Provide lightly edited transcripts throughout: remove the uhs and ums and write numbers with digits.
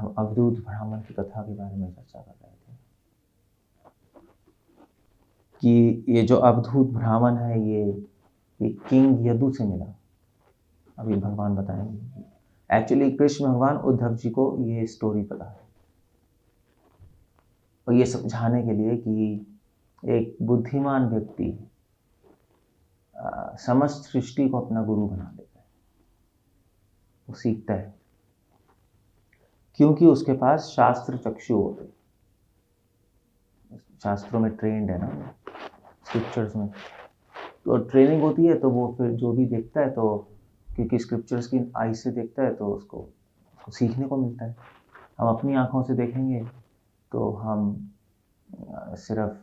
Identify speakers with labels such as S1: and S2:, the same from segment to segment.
S1: हम अवधूत ब्राह्मण की कथा के बारे में चर्चा कर रहे थे कि ये जो अवधूत ब्राह्मण है ये किंग यदु से मिला। अभी भगवान बताएंगे। एक्चुअली कृष्ण भगवान उद्धव जी को ये स्टोरी पता है और ये समझाने के लिए कि एक बुद्धिमान व्यक्ति समस्त सृष्टि को अपना गुरु बना लेता है। वो सीखता है क्योंकि उसके पास शास्त्र चक्षु होते, शास्त्रों में ट्रेंड है ना, स्क्रिप्चर्स में तो ट्रेनिंग होती है। तो वो फिर जो भी देखता है तो क्योंकि स्क्रिप्चर्स की आई से देखता है तो उसको सीखने को मिलता है। हम अपनी आंखों से देखेंगे तो हम सिर्फ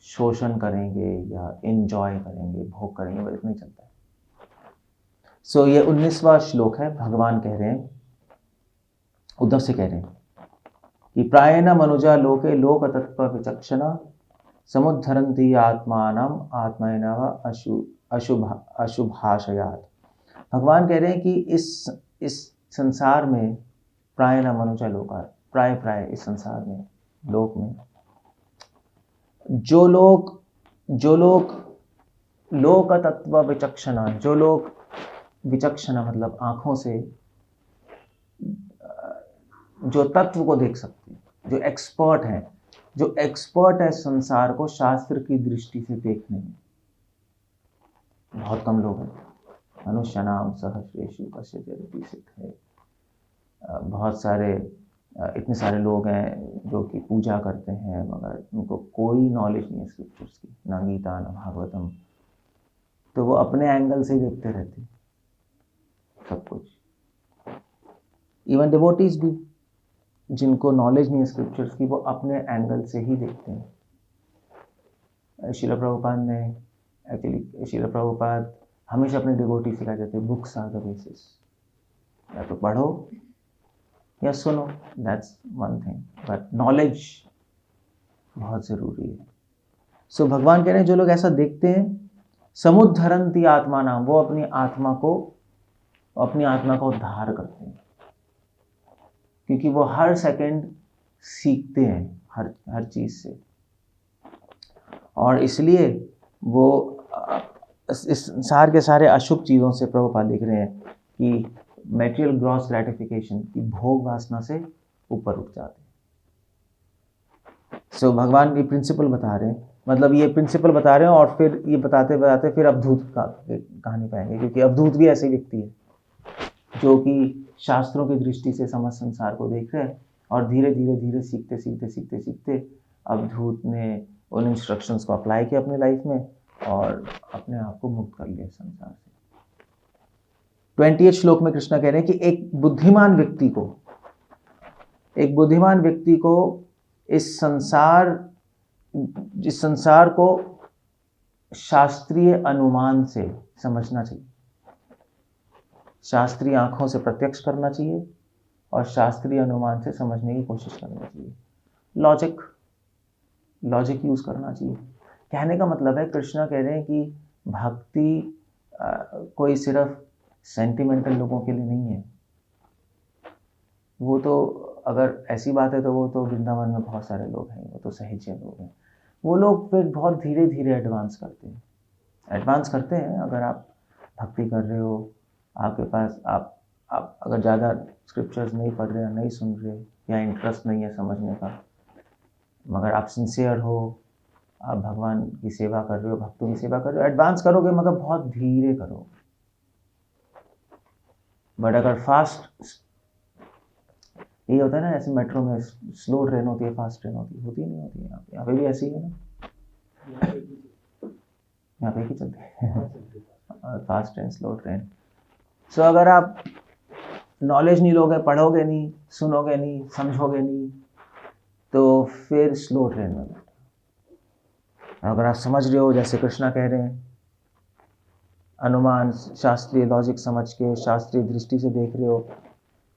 S1: शोषण करेंगे या एंजॉय करेंगे, भोग करेंगे, बस इतना ही चलता है। सो ये 19वां श्लोक है। भगवान कह रहे हैं, उद्धव से कह रहे हैं कि प्रायेण मनुजा लोके लोक तत्व विचक्षणा समुद्धरन्ति आत्मानम आत्मैनव अशुभाशयात्। भगवान कह रहे हैं कि इस संसार में प्रायेण मनुजा लोका, प्राय इस संसार में, लोक में जो लोग लोक तत्व विचक्षणा, जो लोग विचक्षणा मतलब आंखों से जो तत्व को देख सकते हैं, जो एक्सपर्ट है संसार को शास्त्र की दृष्टि से देखने में, बहुत कम लोग हैं। मनुष्याणाम सहस्रेषु कश्चित् यदि सिद्धे। बहुत सारे इतने सारे लोग हैं जो कि पूजा करते हैं मगर उनको कोई नॉलेज नहीं है स्क्रिप्चर्स की, ना गीता ना भागवतम। तो वो अपने एंगल से देखते रहते सब कुछ। इवन डिवोटीज भी जिनको नॉलेज नहीं है स्क्रिप्चर्स की, वो अपने एंगल से ही देखते हैं। श्रील प्रभुपाद ने एक्चुअली श्रील प्रभुपाद हमेशा अपने डिवोटी से क्या कहते हैं, बुक्स आर द बेसिस। या तो पढ़ो या सुनो, that's one thing, but knowledge बहुत ज़रूरी है। सो भगवान कह रहे हैं जो लोग ऐसा देखते हैं, समुद्धरन्ति आत्मानाम, वो अपनी आत्मा को उद्धार करते हैं क्योंकि वो हर सेकंड सीखते हैं हर चीज़ से। और इसलिए वो इस संसार के सारे अशुभ चीज़ों से प्रभुपाद लिख रहे हैं कि मेटेरियल ग्रॉस ग्रेटिफिकेशन की भोग वासना से ऊपर उठ जाते हैं। सो भगवान ये प्रिंसिपल बता रहे हैं, मतलब ये प्रिंसिपल बता रहे हैं और फिर ये बताते फिर अवधूत का कहानी पाएंगे क्योंकि अवधूत भी ऐसे व्यक्ति है जो कि शास्त्रों की दृष्टि से समस्त संसार को देख रहे हैं और धीरे धीरे सीखते अवधूत ने उन इंस्ट्रक्शंस को अप्लाई किया अपनी लाइफ में और अपने आप को मुक्त कर लिया संसार से। 28 श्लोक में कृष्ण कह रहे हैं कि एक बुद्धिमान व्यक्ति को इस संसार को शास्त्रीय अनुमान से समझना चाहिए, शास्त्रीय आंखों से प्रत्यक्ष करना चाहिए और शास्त्रीय अनुमान से समझने की कोशिश करनी चाहिए। लॉजिक यूज करना चाहिए। कहने का मतलब है, कृष्णा कह रहे हैं कि भक्ति कोई सिर्फ सेंटिमेंटल लोगों के लिए नहीं है। वो तो अगर ऐसी बात है तो वो तो वृंदावन में बहुत सारे लोग हैं, वो तो सहज लोग हैं। वो लोग फिर बहुत धीरे धीरे एडवांस करते हैं। अगर आप भक्ति कर रहे हो, आपके पास आप अगर ज़्यादा स्क्रिप्चर्स नहीं पढ़ रहे, नहीं सुन रहे या इंटरेस्ट नहीं है समझने का, मगर आप सिंसियर हो, आप भगवान की सेवा कर रहे हो, भक्तों की सेवा कर रहे हो, एडवांस करोगे मगर बहुत धीरे करो। बट अगर फास्ट, ये होता है ना, जैसे मेट्रो में स्लो ट्रेन होती है, फास्ट ट्रेन होती है, नहीं होती है। यहाँ पे भी ऐसी है ना, यहाँ पे ही चलते हैं फास्ट ट्रेन, स्लो ट्रेन। सो अगर आप नॉलेज नहीं लोगे, पढ़ोगे नहीं, सुनोगे नहीं, समझोगे नहीं, तो फिर स्लो ट्रेन में बैठो। अगर आप समझ रहे हो, जैसे कृष्णा कह रहे हैं, अनुमान, शास्त्रीय लॉजिक समझ के शास्त्रीय दृष्टि से देख रहे हो,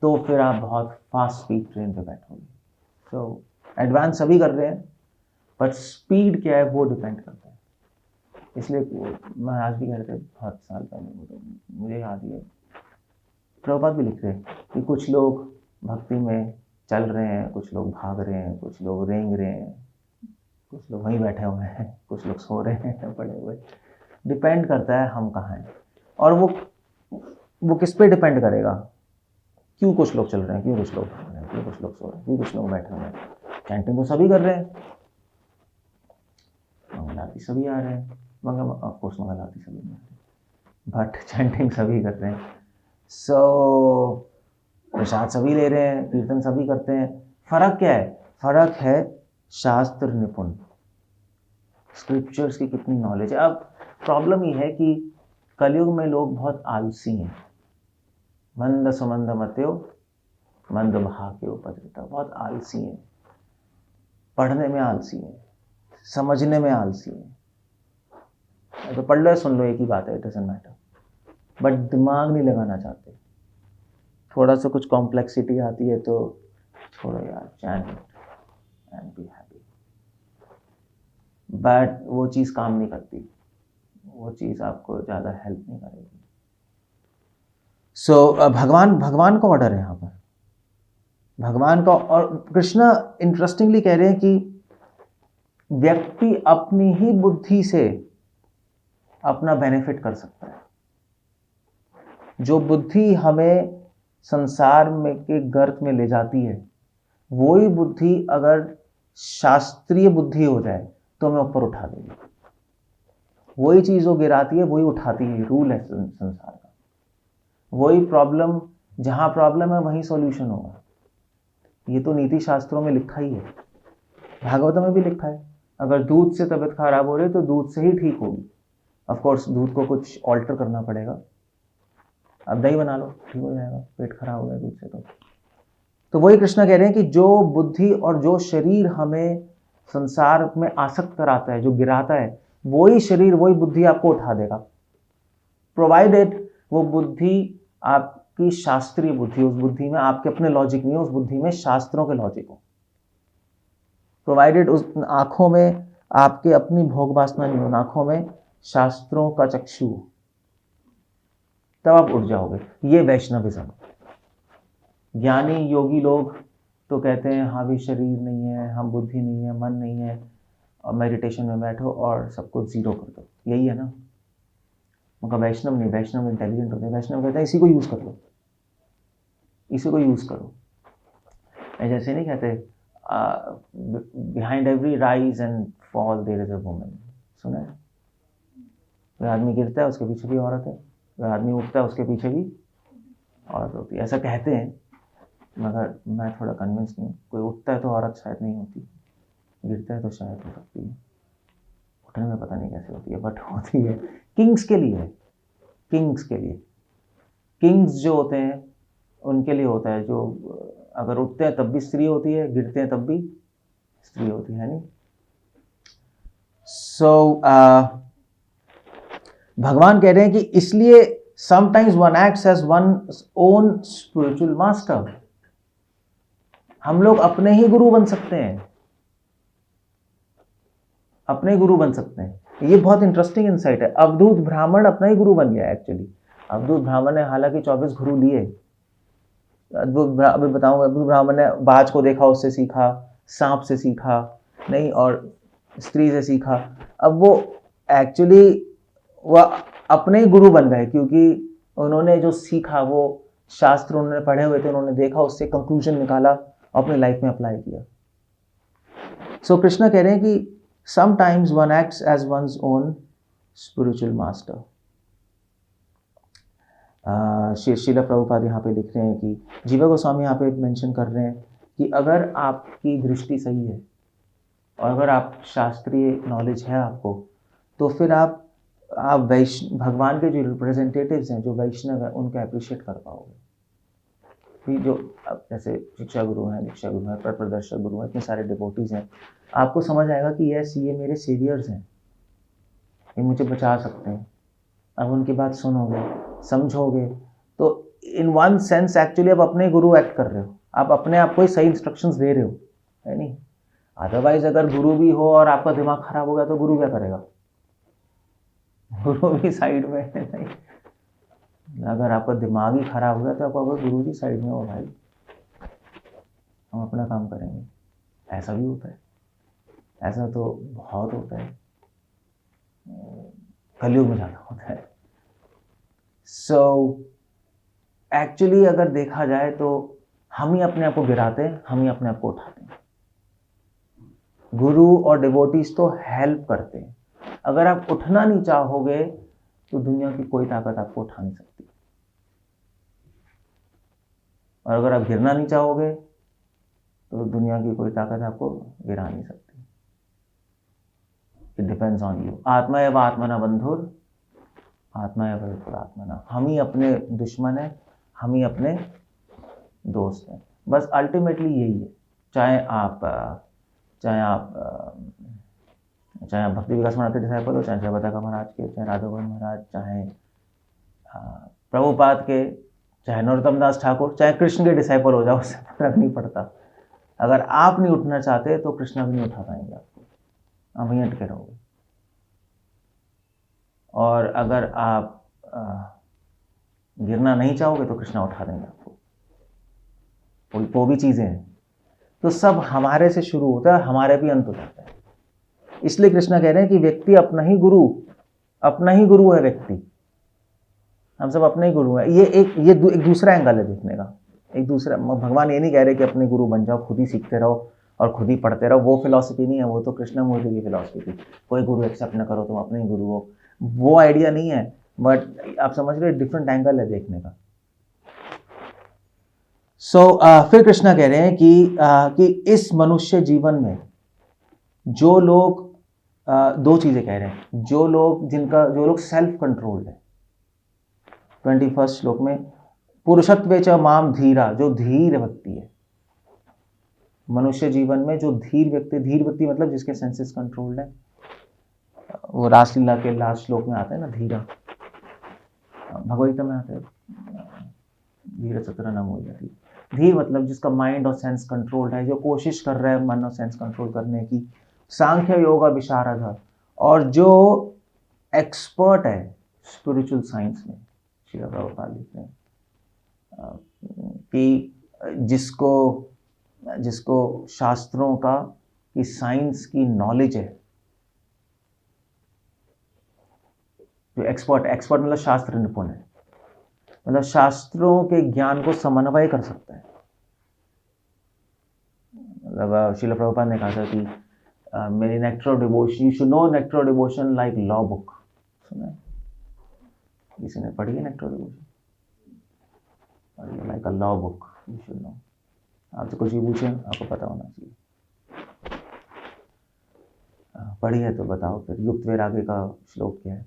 S1: तो फिर आप बहुत फास्ट स्पीड ट्रेन पे बैठोगे। तो एडवांस सभी कर रहे हैं, बट स्पीड क्या है वो डिपेंड करता है। इसलिए महाराज भी कह रहे थे बहुत साल पहले, मुझे याद ही है, प्रभुपाद भी लिख रहे हैं कि कुछ लोग भक्ति में चल रहे हैं, कुछ लोग भाग रहे हैं, कुछ लोग रेंग रहे हैं, कुछ लोग वहीं बैठे हुए हैं, कुछ लोग सो रहे हैं पड़े हुए। डिपेंड करता है हम कहाँ हैं, और वो किस पे डिपेंड करेगा, क्यों कुछ लोग चल रहे हैं, क्यों कुछ लोग भाग रहे हैं, क्यों कुछ लोग सो रहे हैं, क्यों कुछ लोग बैठे हुए हैं। चैंटिंग तो सभी कर रहे हैं, मंगल आरती सभी आ रहे हैं, ऑफकोर्स मंगल आरती सभी नहीं आ रही, बट चैंटिंग सभी कर रहे हैं। सो प्रसाद सभी ले रहे हैं, कीर्तन सभी करते हैं। फर्क क्या है? फर्क है शास्त्र निपुण, स्क्रिप्चर्स की कितनी नॉलेज है। अब प्रॉब्लम ये है कि कलयुग में लोग बहुत आलसी हैं। मंद सुमंद मत्यो मंद भाग्य उपद्रता, बहुत आलसी हैं, पढ़ने में आलसी हैं, समझने में आलसी हैं। तो पढ़ लो सुन लो एक ही बात है, इट डजंट मैटर, बट दिमाग नहीं लगाना चाहते। थोड़ा सा कुछ कॉम्प्लेक्सिटी आती है तो छोड़ो यार, चैन एंड बी हैप्पी, बट वो चीज़ काम नहीं करती, वो चीज़ आपको ज़्यादा हेल्प नहीं करेगी। सो भगवान का ऑर्डर है यहाँ पर, भगवान का। और कृष्णा इंटरेस्टिंगली कह रहे हैं कि व्यक्ति अपनी ही बुद्धि से अपना बेनिफिट कर सकता है। जो बुद्धि हमें संसार में के गर्त में ले जाती है, वही बुद्धि अगर शास्त्रीय बुद्धि हो जाए तो हमें ऊपर उठा देगी। वही चीज़ जो गिराती है वही उठाती है, रूल है संसार का। वही प्रॉब्लम, जहाँ प्रॉब्लम है वहीं सॉल्यूशन होगा। ये तो नीति शास्त्रों में लिखा ही है, भागवत में भी लिखा है। अगर दूध से तबीयत खराब हो रही है तो दूध से ही ठीक होगी। ऑफ कोर्स दूध को कुछ ऑल्टर करना पड़ेगा, अब दही बना लो, ठीक हो जाएगा। पेट खराब हो गया दूध से तो वही कृष्ण कह रहे हैं कि जो बुद्धि और जो शरीर हमें संसार में आसक्त कराता है, जो गिराता है, वही शरीर वही बुद्धि आपको उठा देगा, प्रोवाइडेड वो बुद्धि आपकी शास्त्रीय बुद्धि, उस बुद्धि में आपके अपने लॉजिक नहीं हो, उस बुद्धि में शास्त्रों के लॉजिक हो। प्रोवाइडेड उस आंखों में आपके अपनी भोग वासना नहीं हो, आंखों में शास्त्रों का चक्षु हो, तब आप उठ जाओगे। ये वैष्णविज्म। ज्ञानी योगी लोग तो कहते हैं हाँ भी शरीर नहीं है, हम बुद्धि नहीं है, मन नहीं है, और मेडिटेशन में बैठो और सबको जीरो कर दो, यही है ना। उनका वैष्णव नहीं, वैष्णव इंटेलिजेंट होते हैं। वैष्णव कहते हैं इसी को यूज कर लो, इसी को यूज करो। जैसे नहीं कहते behind every rise and fall there is a woman, सुना है? वह आदमी गिरता है उसके पीछे भी औरत है, वह आदमी उठता है उसके पीछे भी औरत होती है, ऐसा कहते हैं, मगर मैं थोड़ा कन्विंस नहीं। कोई उठता है तो औरत शायद नहीं होती, गिरता है तो शायद हो सकती है, उठने में पता नहीं कैसे होती है, बट होती है। किंग्स के लिए है, किंग्स के लिए, किंग्स जो होते हैं उनके लिए होता है, जो अगर उठते हैं तब भी स्त्री होती है, गिरते हैं तब भी स्त्री होती है, नहीं। सो भगवान कह रहे हैं कि इसलिए sometimes one acts as one own spiritual master. हम लोग अपने ही गुरु बन सकते हैं, अपने गुरु बन सकते हैं। ये बहुत इंटरेस्टिंग इंसाइट है। अवधूत ब्राह्मण अपना ही गुरु बन गया एक्चुअली। अवधूत ब्राह्मण ने हालांकि 24 गुरु लिए, अभी बताऊंगा। अवधूत ब्राह्मण ने बाज को देखा, उससे सीखा, सांप से सीखा, नहीं, और स्त्री से सीखा। अब वो एक्चुअली वह अपने ही गुरु बन गए, क्योंकि उन्होंने जो सीखा वो शास्त्र उन्होंने पढ़े हुए थे, उन्होंने देखा, उससे कंक्लूजन निकाला, अपने लाइफ में अप्लाई किया। सो कृष्ण कह रहे हैं कि sometimes one acts as one's own spiritual master. Srila Prabhupada यहाँ पे लिख रहे हैं कि जीवा गोस्वामी यहाँ पे मेंशन कर रहे हैं कि अगर आपकी दृष्टि सही है और अगर आप शास्त्रीय नॉलेज है आपको, तो फिर आप भगवान के जो रिप्रेजेंटेटिव्स हैं, जो वैष्णव हैं, उनको अप्रिशिएट कर पाओगे। कि जो जैसे शिक्षा गुरु हैं, दीक्षा गुरु हैं, पथ प्रदर्शक गुरु हैं, इतने सारे डिवोटीज हैं, आपको समझ आएगा कि यस, ये मेरे सेवियर्स हैं, ये मुझे बचा सकते हैं। अब उनकी बात सुनोगे, समझोगे, तो इन वन सेंस एक्चुअली आप अपने गुरु एक्ट कर रहे हो, आप अपने आप को ही सही इंस्ट्रक्शंस दे रहे हो, है नहीं। अदरवाइज अगर गुरु भी हो और आपका दिमाग खराब हो गया तो गुरु क्या करेगा? गुरु भी साइड में है, नहीं। अगर आपका दिमाग ही खराब हो गया तो आपका गुरु जी साइड में हो भाई। हम अपना काम करेंगे। ऐसा भी होता है, ऐसा तो बहुत होता है, कलयुग में ज़्यादा होता है। सो एक्चुअली अगर देखा जाए तो हम ही अपने आप को गिराते हैं, हम ही अपने आप को उठाते हैं। गुरु और डिवोटीज तो हेल्प करते हैं। अगर आप उठना नहीं चाहोगे तो दुनिया की कोई ताकत आपको उठा नहीं सकती, और अगर आप गिरना नहीं चाहोगे तो दुनिया की कोई ताकत आपको गिरा नहीं सकती। It depends on you. आत्मा एव आत्मना बंधुर, आत्मा एव आत्मना। हम ही अपने दुश्मन हैं, हम ही अपने दोस्त हैं। बस अल्टीमेटली यही है। चाहे आप भक्ति विकास महाराज के डिसाइपल हो, चाहे जयप्रदा महाराज के, चाहे राधा गोविंद महाराज, चाहे प्रभुपाद के, चाहे नरोत्तम दास ठाकुर, चाहे कृष्ण के डिसाइपल हो जाओ, उससे फर्क नहीं पड़ता। अगर आप नहीं उठना चाहते तो कृष्णा भी नहीं उठा पाएंगे आपको, आप वहीं अटके रहोगे। और अगर आप गिरना नहीं चाहोगे तो कृष्णा उठा देंगे आपको। वो भी चीज़ें हैं। तो सब हमारे से शुरू होता है, हमारे भी अंत हो जाता है। इसलिए कृष्णा कह रहे हैं कि व्यक्ति अपना ही गुरु है व्यक्ति। हम सब अपने ही गुरु हैं। ये एक दूसरा एंगल है देखने का। एक दूसरा, भगवान ये नहीं कह रहे कि अपने गुरु बन जाओ, खुद ही सीखते रहो और खुद ही पढ़ते रहो। वो फिलॉसफी नहीं है, वो तो कृष्णमूर्ति की फिलॉसफी थी। कोई गुरु एक्सेप्ट न करो, तुम अपने ही गुरु हो, वो आइडिया नहीं है। बट आप समझ रहे, डिफरेंट एंगल है देखने का। फिर कृष्णा कह रहे हैं कि इस मनुष्य जीवन में जो लोग दो चीजें कह रहे हैं। जो लोग सेल्फ कंट्रोल्ड है, 21 श्लोक में, पुरुषत्वे च माम धीरा, जो धीर व्यक्ति है। मनुष्य जीवन में जो धीर व्यक्ति मतलब जिसके सेंसेस कंट्रोल्ड है। वो रासलीला के लास्ट श्लोक में आता है ना, धीरा, भगवद्गीता में आता है, धीर चतुर न मोह्यति। धीर मतलब जिसका माइंड और सेंस कंट्रोल्ड है, जो कोशिश कर रहा है मन और सेंस कंट्रोल करने की। सांख्य योगा विशारद है, और जो एक्सपर्ट है स्पिरिचुअल साइंस में। श्री प्रभुपाद लिखते हैं कि जिसको शास्त्रों का, कि साइंस की नॉलेज है, जो एक्सपर्ट मतलब शास्त्र निपुण है, मतलब शास्त्रों के ज्ञान को समन्वय कर सकता है। मतलब श्रील प्रभुपाद ने कहा था कि मेरी nectar of devotion, you should know nectar of devotion like law book. सुना है? किसी ने पढ़ी है nectar of devotion? Like a law book, you should know. आपसे कुछ भी पूछें आपको पता होना चाहिए। पढ़ी है तो बताओ फिर। युक्त वैराग्य का श्लोक क्या है?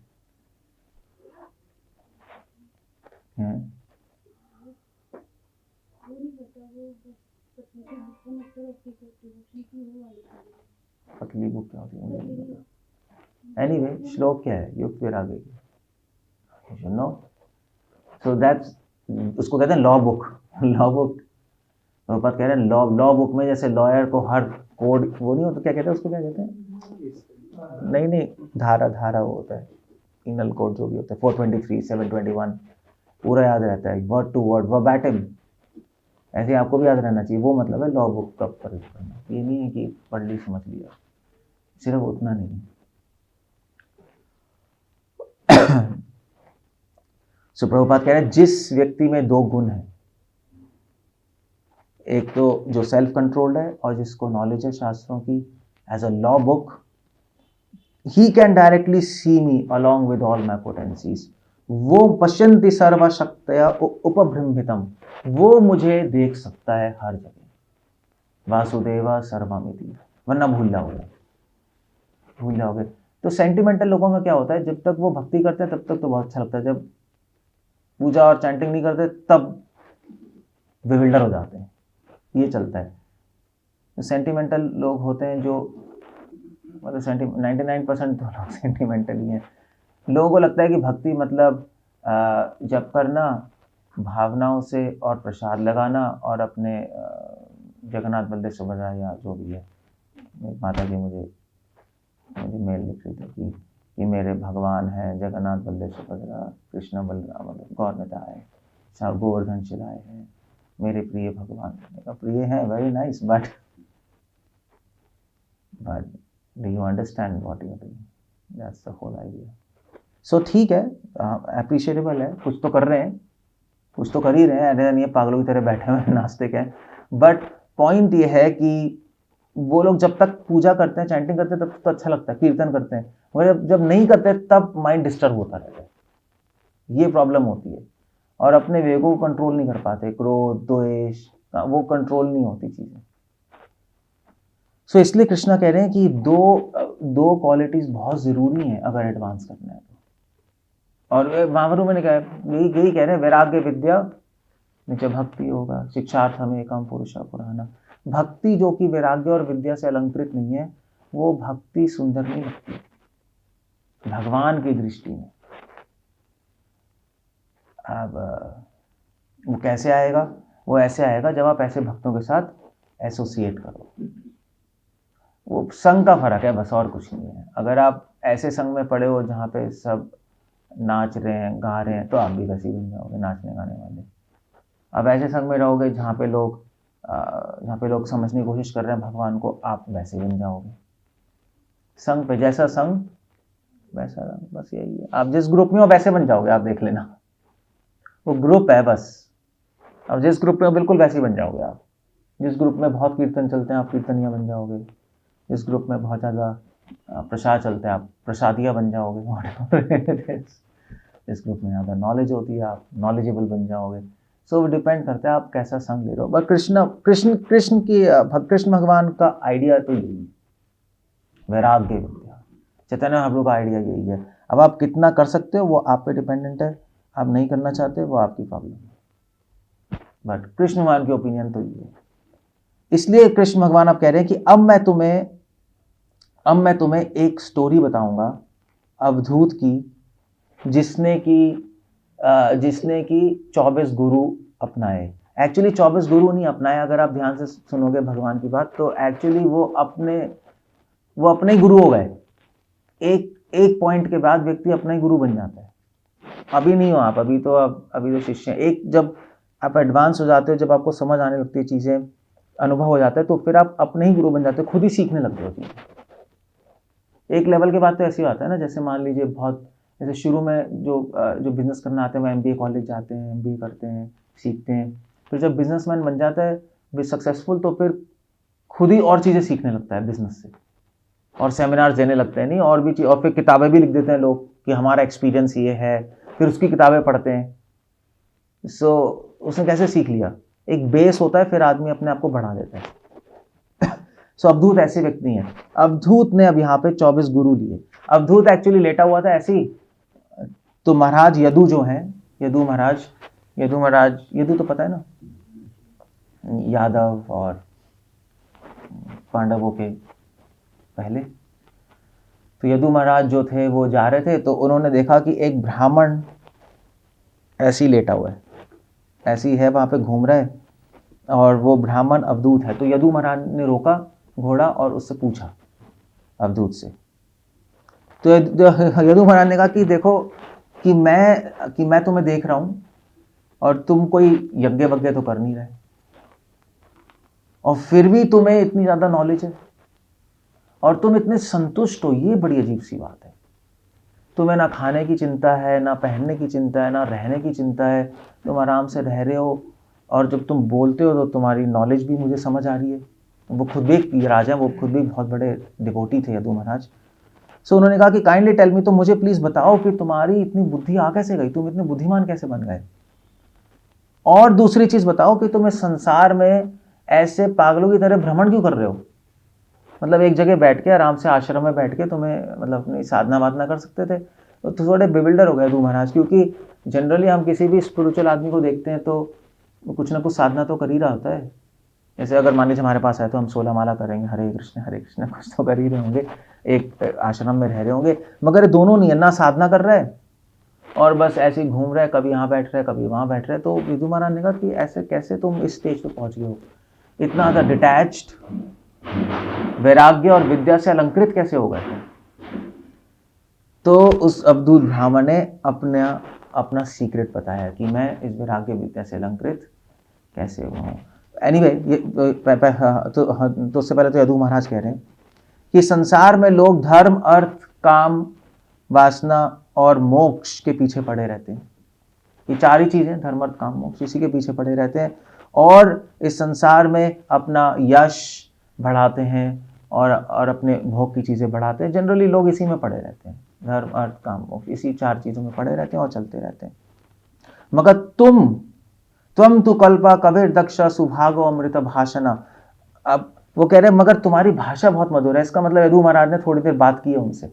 S1: पतली बुक क्या होती है? एनीवे, श्लोक क्या है युक्त वैराग्य की? यू नो, सो दैट्स, उसको कहते हैं law book. Law book, Prabhupada कह रहे हैं लॉ बुक में जैसे लॉयर को हर कोड, वो नहीं होता, क्या कहते हैं उसको, क्या कहते हैं? नहीं, धारा वो होता है, पीनल कोड जो भी होता है, 423, 721, पूरा याद रहता है, वर्ड टू वर्ड, वर्बैटिम। ऐसे आपको भी याद रहना चाहिए। वो मतलब है लॉ बुक का प्रयोग करना। ये नहीं है कि पढ़ ली समझ लिया, सिर्फ उतना नहीं है। सो प्रभुपाद कह रहे हैं जिस व्यक्ति में दो गुण है, एक तो जो सेल्फ कंट्रोल्ड है और जिसको नॉलेज है शास्त्रों की, as a law book, he can directly see me along with all my potencies. वो पश्यन्ति सर्वशक्तया उपबृंहितम, वो मुझे देख सकता है हर जगह। वासुदेवा सर्वमिति, वरना भूल जाओगे। तो सेंटिमेंटल लोगों में क्या होता है, जब तक वो भक्ति करते हैं तब तक तो बहुत अच्छा लगता है, जब पूजा और चैंटिंग नहीं करते तब विविल्डर हो जाते हैं। ये चलता है। तो सेंटिमेंटल लोग होते हैं जो, मतलब 99% तो लोग सेंटिमेंटल ही हैं। लोगों को लगता है कि भक्ति मतलब जप करना, भावनाओं से, और प्रसाद लगाना, और अपने जगन्नाथ बलदेव सुभद्रा या जो भी है। माता जी मुझे मेल लिख रही थी कि मेरे भगवान हैं जगन्नाथ बलदेव सुभद्रा, कृष्ण बलराम, गौर में आए, गोवर्धन शिलाए हैं, मेरे प्रिय भगवान। प्रिय हैं, very nice, but do you understand what you are doing? That's the whole idea. So ठीक है, अप्रिशिएटेबल है, कुछ तो कर रहे हैं, कुछ तो कर ही रहे हैं, ऐसा नहीं है पागलों की तरह बैठे हुए नास्तिक हैं। बट पॉइंट ये है कि वो लोग जब तक पूजा करते हैं, चैंटिंग करते हैं, तब तो अच्छा लगता है, कीर्तन करते हैं, मगर जब नहीं करते तब माइंड डिस्टर्ब होता रहता है। ये प्रॉब्लम होती है, और अपने वेगों को कंट्रोल नहीं कर पाते, क्रोध द्वेष वो कंट्रोल नहीं होती चीजें। सो इसलिए कृष्णा कह रहे हैं कि दो क्वालिटीज बहुत जरूरी हैं अगर एडवांस करना है तो। और महावरू मैंने कहा यही कह रहे हैं, वैराग्य विद्या नीचे भक्ति होगा, शिक्षार्थम एकम पुरुषा पुराना। भक्ति जो कि वैराग्य और विद्या से अलंकृत नहीं है, वो भक्ति सुंदर नहीं लगती भगवान की दृष्टि में। अब वो कैसे आएगा? वो ऐसे आएगा जब आप ऐसे भक्तों के साथ एसोसिएट करो। वो संघ का फर्क है बस, और कुछ नहीं है। अगर आप ऐसे संघ में पड़े हो जहाँ पे सब नाच रहे हैं, गा रहे हैं, तो आप भी वैसे ही बन जाओगे, नाचने गाने वाले। अब ऐसे संघ में रहोगे जहाँ पे लोग समझने की कोशिश कर रहे हैं भगवान को, आप वैसे बन जाओगे। संघ पे जैसा संघ वैसा रंग, बस यही है। आप जिस ग्रुप में हो वैसे बन जाओगे, आप देख लेना, वो ग्रुप है बस। अब जिस ग्रुप में हो बिल्कुल वैसे ही बन जाओगे आप। जिस ग्रुप में बहुत कीर्तन चलते हैं, आप कीर्तनिया बन जाओगे। जिस ग्रुप में बहुत ज़्यादा प्रसाद चलते हैं, आप प्रसादिया बन जाओगे। जिस ग्रुप में ज़्यादा नॉलेज होती है, आप नॉलेजेबल बन जाओगे। सो वो डिपेंड करता है आप कैसा संग ले रहे हो। बट कृष्ण भगवान का आइडिया तो यही है, वैराग्य विद्या। चैतन्य महाप्रभु का आइडिया यही है। अब आप कितना कर सकते हो वो आप पे डिपेंडेंट है, आप नहीं करना चाहते वो आपकी प्रॉब्लम है। बट कृष्ण भगवान की ओपिनियन तो ये है। इसलिए कृष्ण भगवान अब कह रहे हैं कि अब मैं तुम्हें एक स्टोरी बताऊंगा अवधूत की, जिसने की 24 गुरु अपनाए। एक्चुअली 24 गुरु नहीं अपनाए, अगर आप ध्यान से सुनोगे भगवान की बात, तो एक्चुअली वो अपने ही गुरु हो गए। एक पॉइंट के बाद व्यक्ति अपना ही गुरु बन जाता है। अभी नहीं हो आप, अभी तो शिष्य हैं। जब आप एडवांस हो जाते हो, जब आपको समझ आने लगती है चीजें, अनुभव हो जाता है, तो फिर आप अपने ही गुरु बन जाते हो, खुद ही सीखने लगते हो चीजें। एक लेवल के बाद तो ऐसे ही आता है ना, जैसे मान लीजिए जैसे शुरू में जो बिजनेस करना आते हैं वो MBA कॉलेज जाते हैं, MBA करते हैं, सीखते हैं। फिर जब बिजनेसमैन बन जाता है सक्सेसफुल, तो फिर खुद ही और चीज़ें सीखने लगता है बिजनेस से, और सेमिनार देने लगते हैं, नहीं और भी चीज़, और फिर किताबें भी लिख देते हैं लोग कि हमारा एक्सपीरियंस ये है, फिर उसकी किताबें पढ़ते हैं। सो उसने कैसे सीख लिया? एक बेस होता है, फिर आदमी अपने आप को बढ़ा देता है। सो अवधूत ऐसे व्यक्ति हैं। अवधूत ने अब यहाँ पे 24 गुरु लिए। अवधूत एक्चुअली लेटा हुआ था ऐसे ही, तो महाराज यदु जो हैं, यदु तो पता है ना, यादव और पांडवों के पहले। तो यदु महाराज जो थे वो जा रहे थे, तो उन्होंने देखा कि एक ब्राह्मण ऐसे ही लेटा हुआ है, ऐसी है वहां पे घूम रहा है, और वो ब्राह्मण अवधूत है। तो यदु महाराज ने रोका घोड़ा और उससे पूछा अवधूत से। तो यदु महाराज ने कहा कि देखो कि मैं तुम्हें देख रहा हूं, और तुम कोई यज्ञ वज्ञ तो कर नहीं रहे, और फिर भी तुम्हें इतनी ज्यादा नॉलेज है, और तुम इतने संतुष्ट हो। ये बड़ी अजीब सी बात है। तुम्हें ना खाने की चिंता है, ना पहनने की चिंता है, ना रहने की चिंता है, तुम आराम से रह रहे हो, और जब तुम बोलते हो तो तुम्हारी नॉलेज भी मुझे समझ आ रही है। वो खुद भी एक राजा, वो खुद भी बहुत बड़े डिवोटी थे यदु महाराज। सो उन्होंने कहा कि काइंडली टेल मी, तो मुझे प्लीज बताओ फिर तुम्हारी इतनी बुद्धि आ कैसे गई, तुम इतने बुद्धिमान कैसे बन गए, और दूसरी चीज बताओ कि तुम इस संसार में ऐसे पागलों की तरह भ्रमण क्यों कर रहे हो। मतलब एक जगह बैठ के आराम से आश्रम में बैठ के तुम्हें मतलब अपनी साधना वाधना कर सकते थे। तो थोड़े बेबिल्डर हो गए यदु महाराज, क्योंकि जनरली हम किसी भी स्पिरिचुअल आदमी को देखते हैं तो कुछ ना कुछ साधना तो कर ही रहा होता है। जैसे अगर मान लीजिए हमारे पास आए तो हम 16 माला करेंगे, हरे कृष्ण कुछ तो कर ही रहे होंगे, एक आश्रम में रह रहे होंगे, मगर दोनों नहीं है, ना साधना कर रहा है और बस ऐसे ही घूम रहा है, कभी यहाँ बैठ रहा है कभी वहाँ बैठ रहा है। तो यदु महाराज ने कहा कि ऐसे कैसे तुम इस स्टेज पे पहुंच गए हो, इतना ज़्यादा डिटैच्ड, वैराग्य और विद्या से अलंकृत कैसे हो गए। तो उस अवधूत ब्राह्मण ने अपना सीक्रेट बताया कि मैं इस वैराग्य विद्या से अलंकृत कैसे वो एनीवे ये तो उससे पहले तो यदु महाराज कह रहे हैं कि संसार में लोग धर्म, अर्थ, काम, वासना और मोक्ष के पीछे पड़े रहते हैं। ये चार ही चीजें, धर्म, अर्थ, काम, मोक्ष, इसी के पीछे पड़े रहते हैं और इस संसार में अपना यश बढ़ाते हैं और अपने भोग की चीजें बढ़ाते हैं। जनरली लोग इसी में पड़े रहते हैं, धर्म, अर्थ, काम, मोक्ष, इसी चार चीजों में पड़े रहते हैं और चलते रहते हैं। मगर तुम तो कल्पा कबीर दक्ष सुभागो अमृत भाषणा। अब वो कह रहे हैं मगर तुम्हारी भाषा बहुत मधुर है। इसका मतलब यदु महाराज ने थोड़ी देर बात की है उनसे,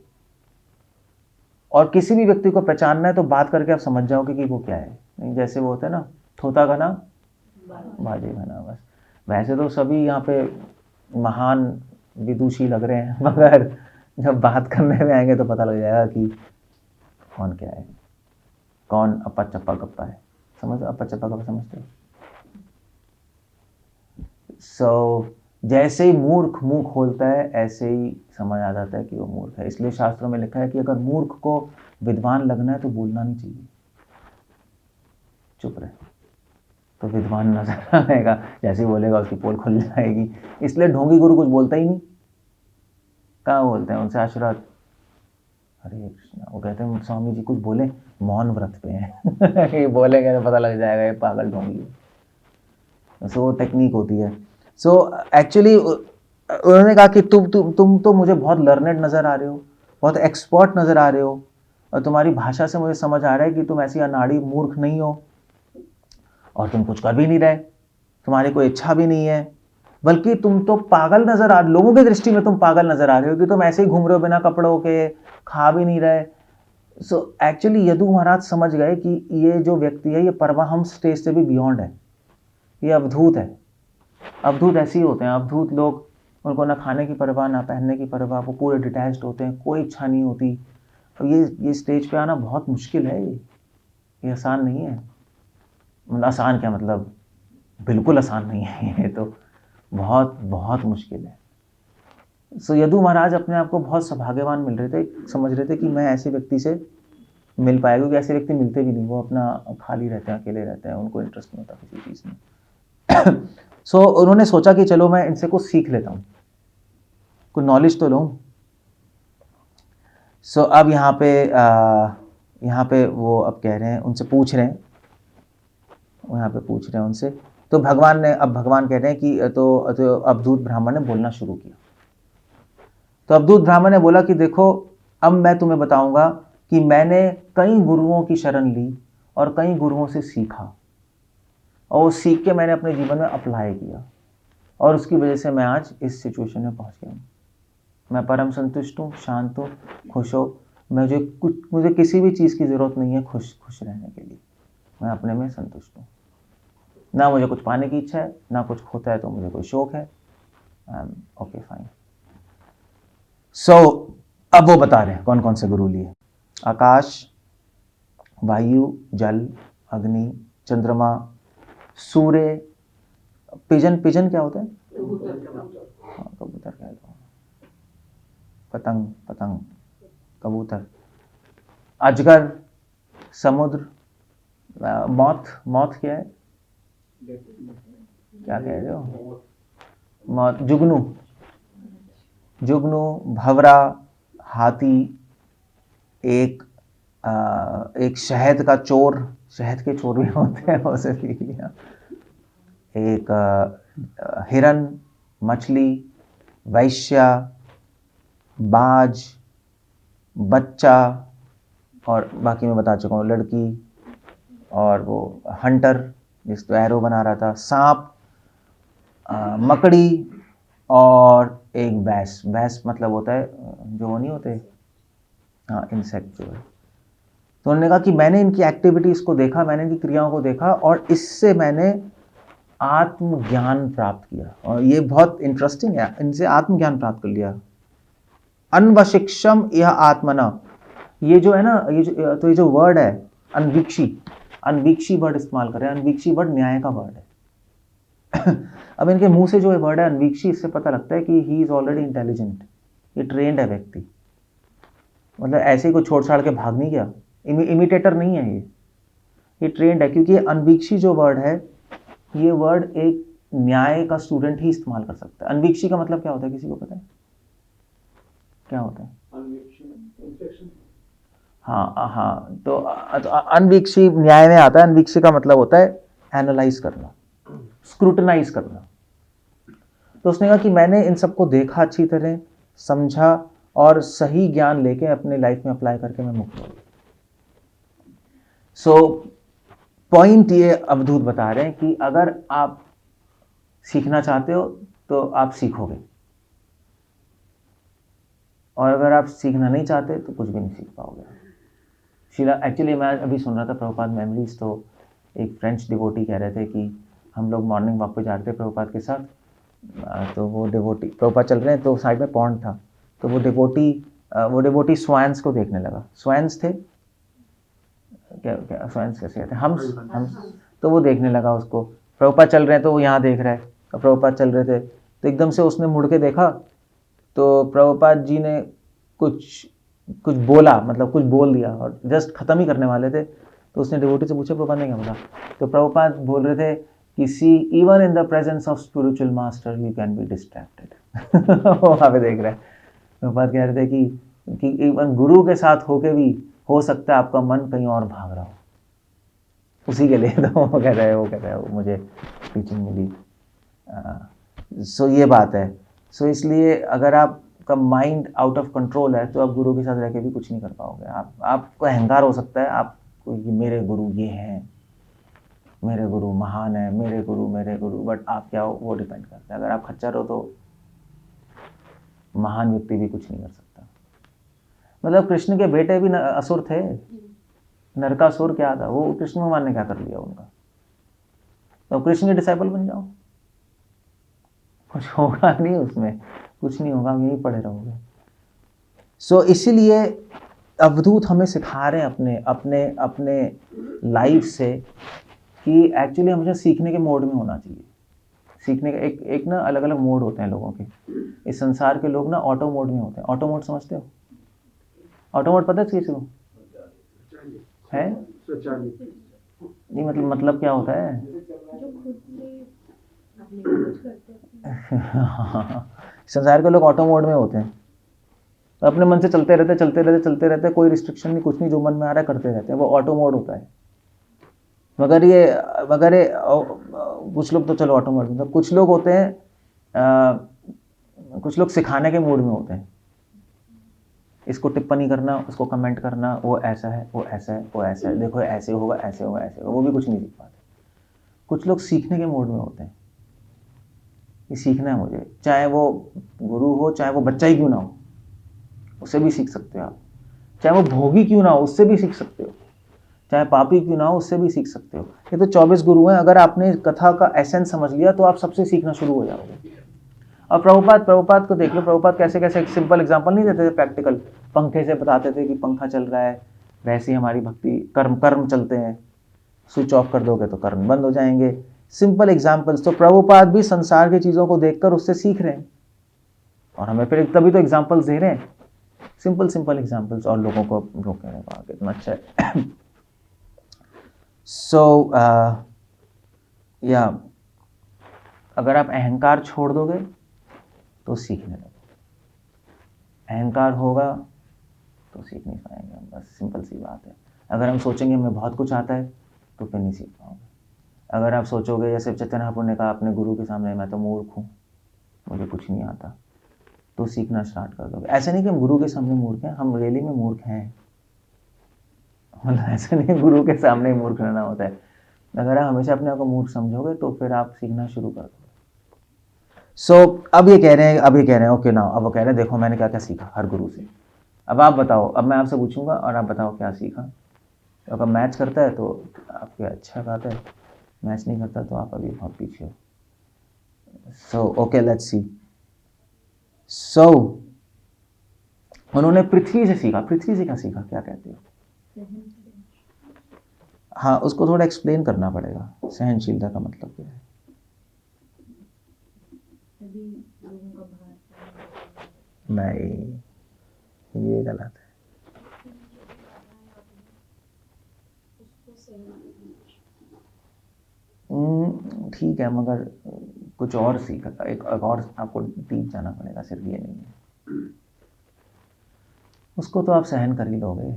S1: और किसी भी व्यक्ति को पहचानना है तो बात करके आप समझ जाओगे कि वो क्या है। नहीं जैसे वो होता है ना, थोता घना बाजे घना, बस वैसे तो सभी यहाँ पे महान विदुषी लग रहे हैं, मगर जब बात करने में आएंगे तो पता लग जाएगा कि कौन क्या है, कौन अप्पा चप्पा गप्पा है। समझ, अप्पा चप्पा गप्पा समझते हो? जैसे ही मूर्ख मुंह खोलता है ऐसे ही समझ आ जाता है कि वो मूर्ख है। इसलिए शास्त्रों में लिखा है कि अगर मूर्ख को विद्वान लगना है तो बोलना नहीं चाहिए, चुप रहे तो विद्वान नजर आएगा। जैसे ही बोलेगा उसकी पोल खुल जाएगी। इसलिए ढोंगी गुरु कुछ बोलता ही नहीं। कहाँ बोलते हैं उनसे आशीर्वाद, हरे कृष्णा, वो कहते हैं स्वामी जी कुछ बोले, मौन व्रत पे हैं। ये बोलेंगे तो पता लग जाएगा ये पागल ढोंगी। सो टेक्निक होती है। सो एक्चुअली उन्होंने कहा कि तुम तो मुझे बहुत लर्नेड नज़र आ रहे हो, बहुत एक्सपर्ट नज़र आ रहे हो, और तुम्हारी भाषा से मुझे समझ आ रहा है कि तुम ऐसी अनाड़ी मूर्ख नहीं हो, और तुम कुछ कर भी नहीं रहे, तुम्हारी कोई इच्छा भी नहीं है, बल्कि तुम तो पागल नज़र आ, लोगों की दृष्टि में तुम पागल नज़र आ रहे हो कि तुम ऐसे ही घूम रहे हो बिना कपड़ों के, खा भी नहीं रहे। सो एक्चुअली यदु महाराज समझ गए कि ये जो व्यक्ति है ये परमाहंस स्टेज से भी बियॉन्ड है, ये अवधूत है। अवधूत ऐसे ही होते हैं, अवधूत लोग, उनको ना खाने की परवाह ना पहनने की परवाह, वो पूरे डिटैच्ड होते हैं, कोई इच्छा नहीं होती। अब ये स्टेज पे आना बहुत मुश्किल है, ये आसान नहीं है। मतलब आसान क्या, मतलब बिल्कुल आसान नहीं है, ये तो बहुत बहुत मुश्किल है। सो यदु महाराज अपने आप को बहुत सौभाग्यवान मिल रहे थे, समझ रहे थे कि मैं ऐसे व्यक्ति से मिल पाएगा, क्योंकि ऐसे व्यक्ति मिलते भी नहीं, वो अपना खाली रहते हैं, अकेले रहते हैं, उनको इंटरेस्ट नहीं होता किसी चीज़ में। सो उन्होंने सोचा कि चलो मैं इनसे कुछ सीख लेता हूँ, कुछ नॉलेज तो लूँ। सो अब यहाँ पे वो अब कह रहे हैं, उनसे पूछ रहे हैं, यहाँ पे पूछ रहे हैं उनसे। तो भगवान कह रहे हैं कि तो अवधूत ब्राह्मण ने बोलना शुरू किया। तो अवधूत ब्राह्मण ने बोला कि देखो, अब मैं तुम्हें बताऊंगा कि मैंने कई गुरुओं की शरण ली और कई गुरुओं से सीखा, और वो सीख के मैंने अपने जीवन में अप्लाई किया, और उसकी वजह से मैं आज इस सिचुएशन में पहुंच गया हूँ। मैं परम संतुष्ट हूँ, शांत हूँ, खुश हूँ। मुझे किसी भी चीज़ की ज़रूरत नहीं है खुश रहने के लिए। मैं अपने में संतुष्ट हूँ, ना मुझे कुछ पाने की इच्छा है, ना कुछ होता है तो मुझे कोई शौक है। Okay fine. सो अब वो बता रहे हैं कौन कौन से गुरु लिए। आकाश, वायु, जल, अग्नि, चंद्रमा, सूर्य, पिजन क्या होता है? कबूतर कह लो, पतंग, कबूतर, अजगर, समुद्र, मौत क्या है, क्या कह रहे हो, मौत, जुगनू, भंवरा, हाथी, एक शहद का चोर, शहद के चोर भी होते हैं, उसे सीख लिया। एक हिरन, मछली, वैश्या, बाज, बच्चा, और बाकी मैं बता चुका हूँ, लड़की, और वो हंटर जिस एरो बना रहा था, सांप, मकड़ी, और एक बैस मतलब होता है जो वो नहीं होते, हाँ, इंसेक्ट जो है। तो उन्होंने कहा कि मैंने इनकी एक्टिविटीज़ को देखा, मैंने इनकी क्रियाओं को देखा, और इससे मैंने आत्मज्ञान प्राप्त किया। और ये बहुत इंटरेस्टिंग है, इनसे आत्मज्ञान प्राप्त कर लिया। अन्वशिक्षम यह आत्मना, ये जो है ना, ये जो वर्ड है अनवीक्षी वर्ड इस्तेमाल कर रहे हैं। अनवीक्षी वर्ड न्याय का वर्ड है। अब इनके मुंह से जो ये वर्ड है अनवीक्षी, इससे पता लगता है कि ही इज ऑलरेडी इंटेलिजेंट, ये ट्रेंड है व्यक्ति, मतलब ऐसे ही कोई छोड़ छाड़ के भाग नहीं गया, इमिटेटर नहीं है ये ट्रेंड है। क्योंकि अनवीक्षी जो वर्ड है ये वर्ड एक न्याय का स्टूडेंट ही इस्तेमाल कर सकता है। अन्वीक्षी का मतलब क्या होता है, किसी को पता है क्या होता है? हाँ हाँ, तो अन्वीक्षी न्याय में आता है। अन्वीक्षी का मतलब होता है एनालाइज करना, स्क्रूटनाइज करना। तो उसने कहा कि मैंने इन सबको देखा, अच्छी तरह समझा और सही ज्ञान लेके अपने लाइफ में अप्लाई करके मैं मुक्त हो गया। सो पॉइंट ये अवधूत बता रहे हैं कि अगर आप सीखना चाहते हो तो आप सीखोगे, और अगर आप सीखना नहीं चाहते तो कुछ भी नहीं सीख पाओगे। शीला, एक्चुअली मैं अभी सुन रहा था प्रभुपाद मेमोरीज, तो एक फ्रेंच डिवोटी कह रहे थे कि हम लोग मॉर्निंग वॉक पे जा रहे थे प्रभुपाद के साथ, तो वो डिवोटी, प्रभुपाद चल रहे हैं तो साइड में पॉन्ड था, तो वो डिवोटी स्वान्स को देखने लगा। स्वान्स थे क्या स्वान्स कैसे कहते हैं, हम तो वो देखने लगा उसको। प्रभुपाद चल रहे हैं तो वो यहाँ देख रहा है, और प्रभुपाद चल रहे थे तो एकदम से उसने मुड़ के देखा, तो प्रभुपाद जी ने कुछ कुछ बोला, मतलब कुछ बोल दिया, और जस्ट खत्म ही करने वाले थे। तो उसने डिवोटी से पूछा प्रभुपाद ने क्या बोला, तो प्रभुपाद बोल रहे थे कि see even in the presence of spiritual master you can be distracted. वहाँ पे देख रहे हैं, प्रभुपाद कह रहे थे कि इवन गुरु के साथ होके भी हो सकता है आपका मन कहीं और भाग रहा हो, उसी के लिए। तो वो कह रहे हैं मुझे टीचिंग मिली। सो ये बात है। सो इसलिए अगर आपका माइंड आउट ऑफ कंट्रोल है तो आप गुरु के साथ रह के भी कुछ नहीं कर पाओगे। आपको अहंकार हो सकता है, आपको मेरे गुरु ये हैं, मेरे गुरु महान है, मेरे गुरु, बट आप क्या हो वो डिपेंड करता है। अगर आप खच्चर हो तो महान व्यक्ति भी कुछ नहीं कर सकता। मतलब कृष्ण के बेटे भी असुर थे, नरकासुर क्या था, वो कृष्ण भगवान ने क्या कर लिया उनका? तो कृष्ण के डिसाइपल बन जाओ, कुछ होगा नहीं उसमें, कुछ नहीं होगा, यहीं पड़े रहोगे। सो इसीलिए अवधूत हमें सिखा रहे हैं अपने अपने अपने लाइफ से कि एक्चुअली हमेशा सीखने के मोड में होना चाहिए। सीखने का एक ना अलग अलग मोड होते हैं लोगों के। इस संसार के लोग ना ऑटो मोड में होते हैं। ऑटो मोड समझते हो? ऑटो मोड पता है किसी को है? नहीं, मतलब क्या होता है? संसार के लोग ऑटो मोड में होते हैं, तो अपने मन से चलते रहते, कोई रिस्ट्रिक्शन नहीं, कुछ नहीं, जो मन में आ रहा है करते रहते हैं, वो ऑटो मोड होता है। मगर ये कुछ लोग तो चलो ऑटो मोड में, कुछ लोग होते हैं, कुछ लोग सिखाने के मूड में होते हैं। इसको टिप्पणी करना, उसको कमेंट करना, वो ऐसा है, वो ऐसा है, वो ऐसा है, देखो ऐसे होगा, ऐसे होगा, ऐसे होगा, वो भी कुछ नहीं सीख पाते। कुछ लोग सीखने के मूड में होते हैं कि सीखना है मुझे, चाहे वो गुरु हो, चाहे वो बच्चा ही क्यों ना हो, उससे भी सीख सकते हो आप। चाहे वो भोगी क्यों ना हो, उससे भी सीख सकते हो। चाहे पापी क्यों ना हो, उससे भी सीख सकते हो। ये तो 24 गुरु हैं। अगर आपने कथा का एसेंस समझ लिया तो आप सबसे सीखना शुरू हो जाओगे। और प्रभुपाद को देख लो, प्रभुपाद कैसे कैसे एक सिंपल एग्जांपल नहीं देते थे, प्रैक्टिकल, पंखे से बताते थे कि पंखा चल रहा है, वैसे ही हमारी भक्ति, कर्म चलते हैं, स्विच ऑफ कर दोगे तो कर्म बंद हो जाएंगे। Simple examples. तो प्रभुपाद भी संसार की चीज़ों को देखकर उससे सीख रहे हैं, और हमें फिर तभी तो एग्जाम्पल्स दे रहे हैं, सिंपल एग्जाम्पल्स, और लोगों को रोके रहे हैं। कितना अच्छा है। सो या अगर आप अहंकार छोड़ दोगे तो सीखने लगोगे, अहंकार होगा तो सीख नहीं पाएंगे हम, बस सिंपल सी बात है। अगर हम सोचेंगे हमें बहुत कुछ आता है तो फिर नहीं सीख पाओगे। अगर आप सोचोगे, जैसे चैतन्य महाप्रभु ने कहा अपने गुरु के सामने, मैं तो मूर्ख हूँ, मुझे कुछ नहीं आता, तो सीखना स्टार्ट कर दोगे। ऐसा नहीं कि हम गुरु के सामने मूर्ख हैं, हम रियली में मूर्ख हैं, मतलब ऐसा नहीं गुरु के सामने मूर्ख रहना होता है। अगर आप हमेशा अपने आप को मूर्ख समझोगे तो फिर आप सीखना शुरू कर दोगे। सो अब ये कह रहे हैं ओके ना, अब वो कह रहे हैं देखो मैंने क्या क्या सीखा हर गुरु से, अब आप बताओ। अब मैं आपसे पूछूंगा और आप बताओ क्या सीखा। तो अगर मैच करता है तो आपके अच्छा बात है, मैच नहीं करता तो आप अभी बहुत पीछे हो। So okay, let's see. सो उन्होंने पृथ्वी से सीखा। पृथ्वी से क्या सीखा, क्या कहते हो? हाँ, उसको थोड़ा एक्सप्लेन करना पड़ेगा, सहनशीलता का मतलब क्या है। नहीं, ये गलत है। ठीक है, मगर कुछ और सीख, एक और आपको डीप जाना पड़ेगा, सिर्फ ये नहीं है। उसको तो आप सहन कर ही लोगे,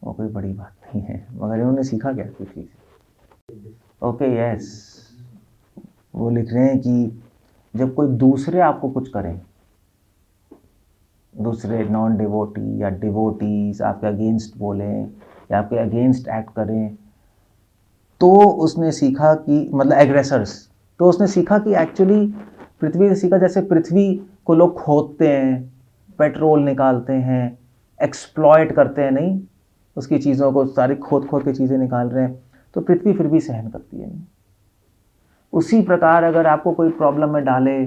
S1: वो कोई बड़ी बात नहीं है, मगर इन्होंने सीखा क्या कुछ चीज़। ओके यस, वो लिख रहे हैं कि जब कोई दूसरे आपको कुछ करें, दूसरे नॉन डिवोटी या डिवोटीज आपके अगेंस्ट बोलें या आपके अगेंस्ट एक्ट करें, तो उसने सीखा कि मतलब एग्रेसर्स, तो उसने सीखा कि एक्चुअली पृथ्वी से सीखा, जैसे पृथ्वी को लोग खोदते हैं, पेट्रोल निकालते हैं, एक्सप्लॉयट करते हैं, नहीं उसकी चीज़ों को सारी खोद खोद के चीज़ें निकाल रहे हैं, तो पृथ्वी फिर भी सहन करती है नहीं। उसी प्रकार अगर आपको कोई प्रॉब्लम में डाले,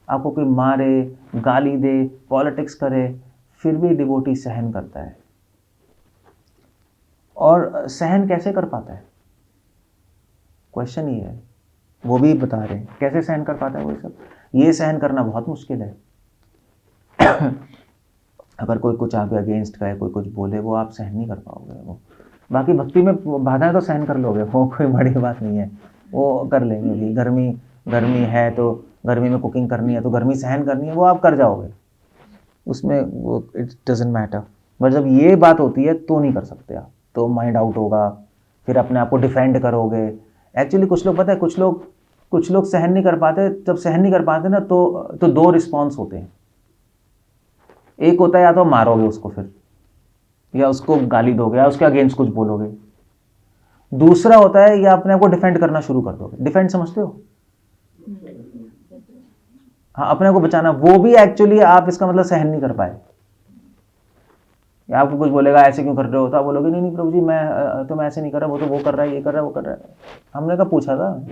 S1: आपको कोई मारे, गाली दे, पॉलिटिक्स करे, फिर भी डिवोटी सहन करता है। और सहन कैसे कर पाता है, क्वेश्चन ये है। वो भी बता रहे हैं कैसे सहन कर पाता है वो सब। ये सहन करना बहुत मुश्किल है। अगर कोई कुछ आपके अगेंस्ट का है, कोई कुछ बोले, वो आप सहन नहीं कर पाओगे। वो बाकी भक्ति में बाधाएं तो सहन कर लोगे, वो कोई बड़ी बात नहीं है, वो कर लेंगे भी। गर्मी है तो गर्मी में कुकिंग करनी है तो गर्मी सहन करनी है, वो आप कर जाओगे, उसमें वो इट डजंट मैटर। बट जब ये बात होती है तो नहीं कर सकते आप, तो माइंड आउट होगा, फिर अपने आप को डिफेंड करोगे। एक्चुअली कुछ लोग, पता है, कुछ लोग सहन नहीं कर पाते। जब सहन नहीं कर पाते ना तो दो रिस्पॉन्स होते हैं। एक होता है या तो मारोगे उसको फिर, या उसको गाली दोगे, या उसके अगेंस्ट कुछ बोलोगे। दूसरा होता है या अपने आप को डिफेंड करना शुरू कर दोगे। डिफेंड समझते हो? हाँ, अपने आप को बचाना। वो भी एक्चुअली आप इसका मतलब सहन नहीं कर पाए। या आपको कुछ बोलेगा ऐसे क्यों कर रहे हो, तो आप बोलोगे नहीं नहीं प्रभु जी, मैं ऐसे नहीं कर रहा, वो तो वो कर रहा है, ये कर रहा है, वो कर रहा है। हमने कहा पूछा था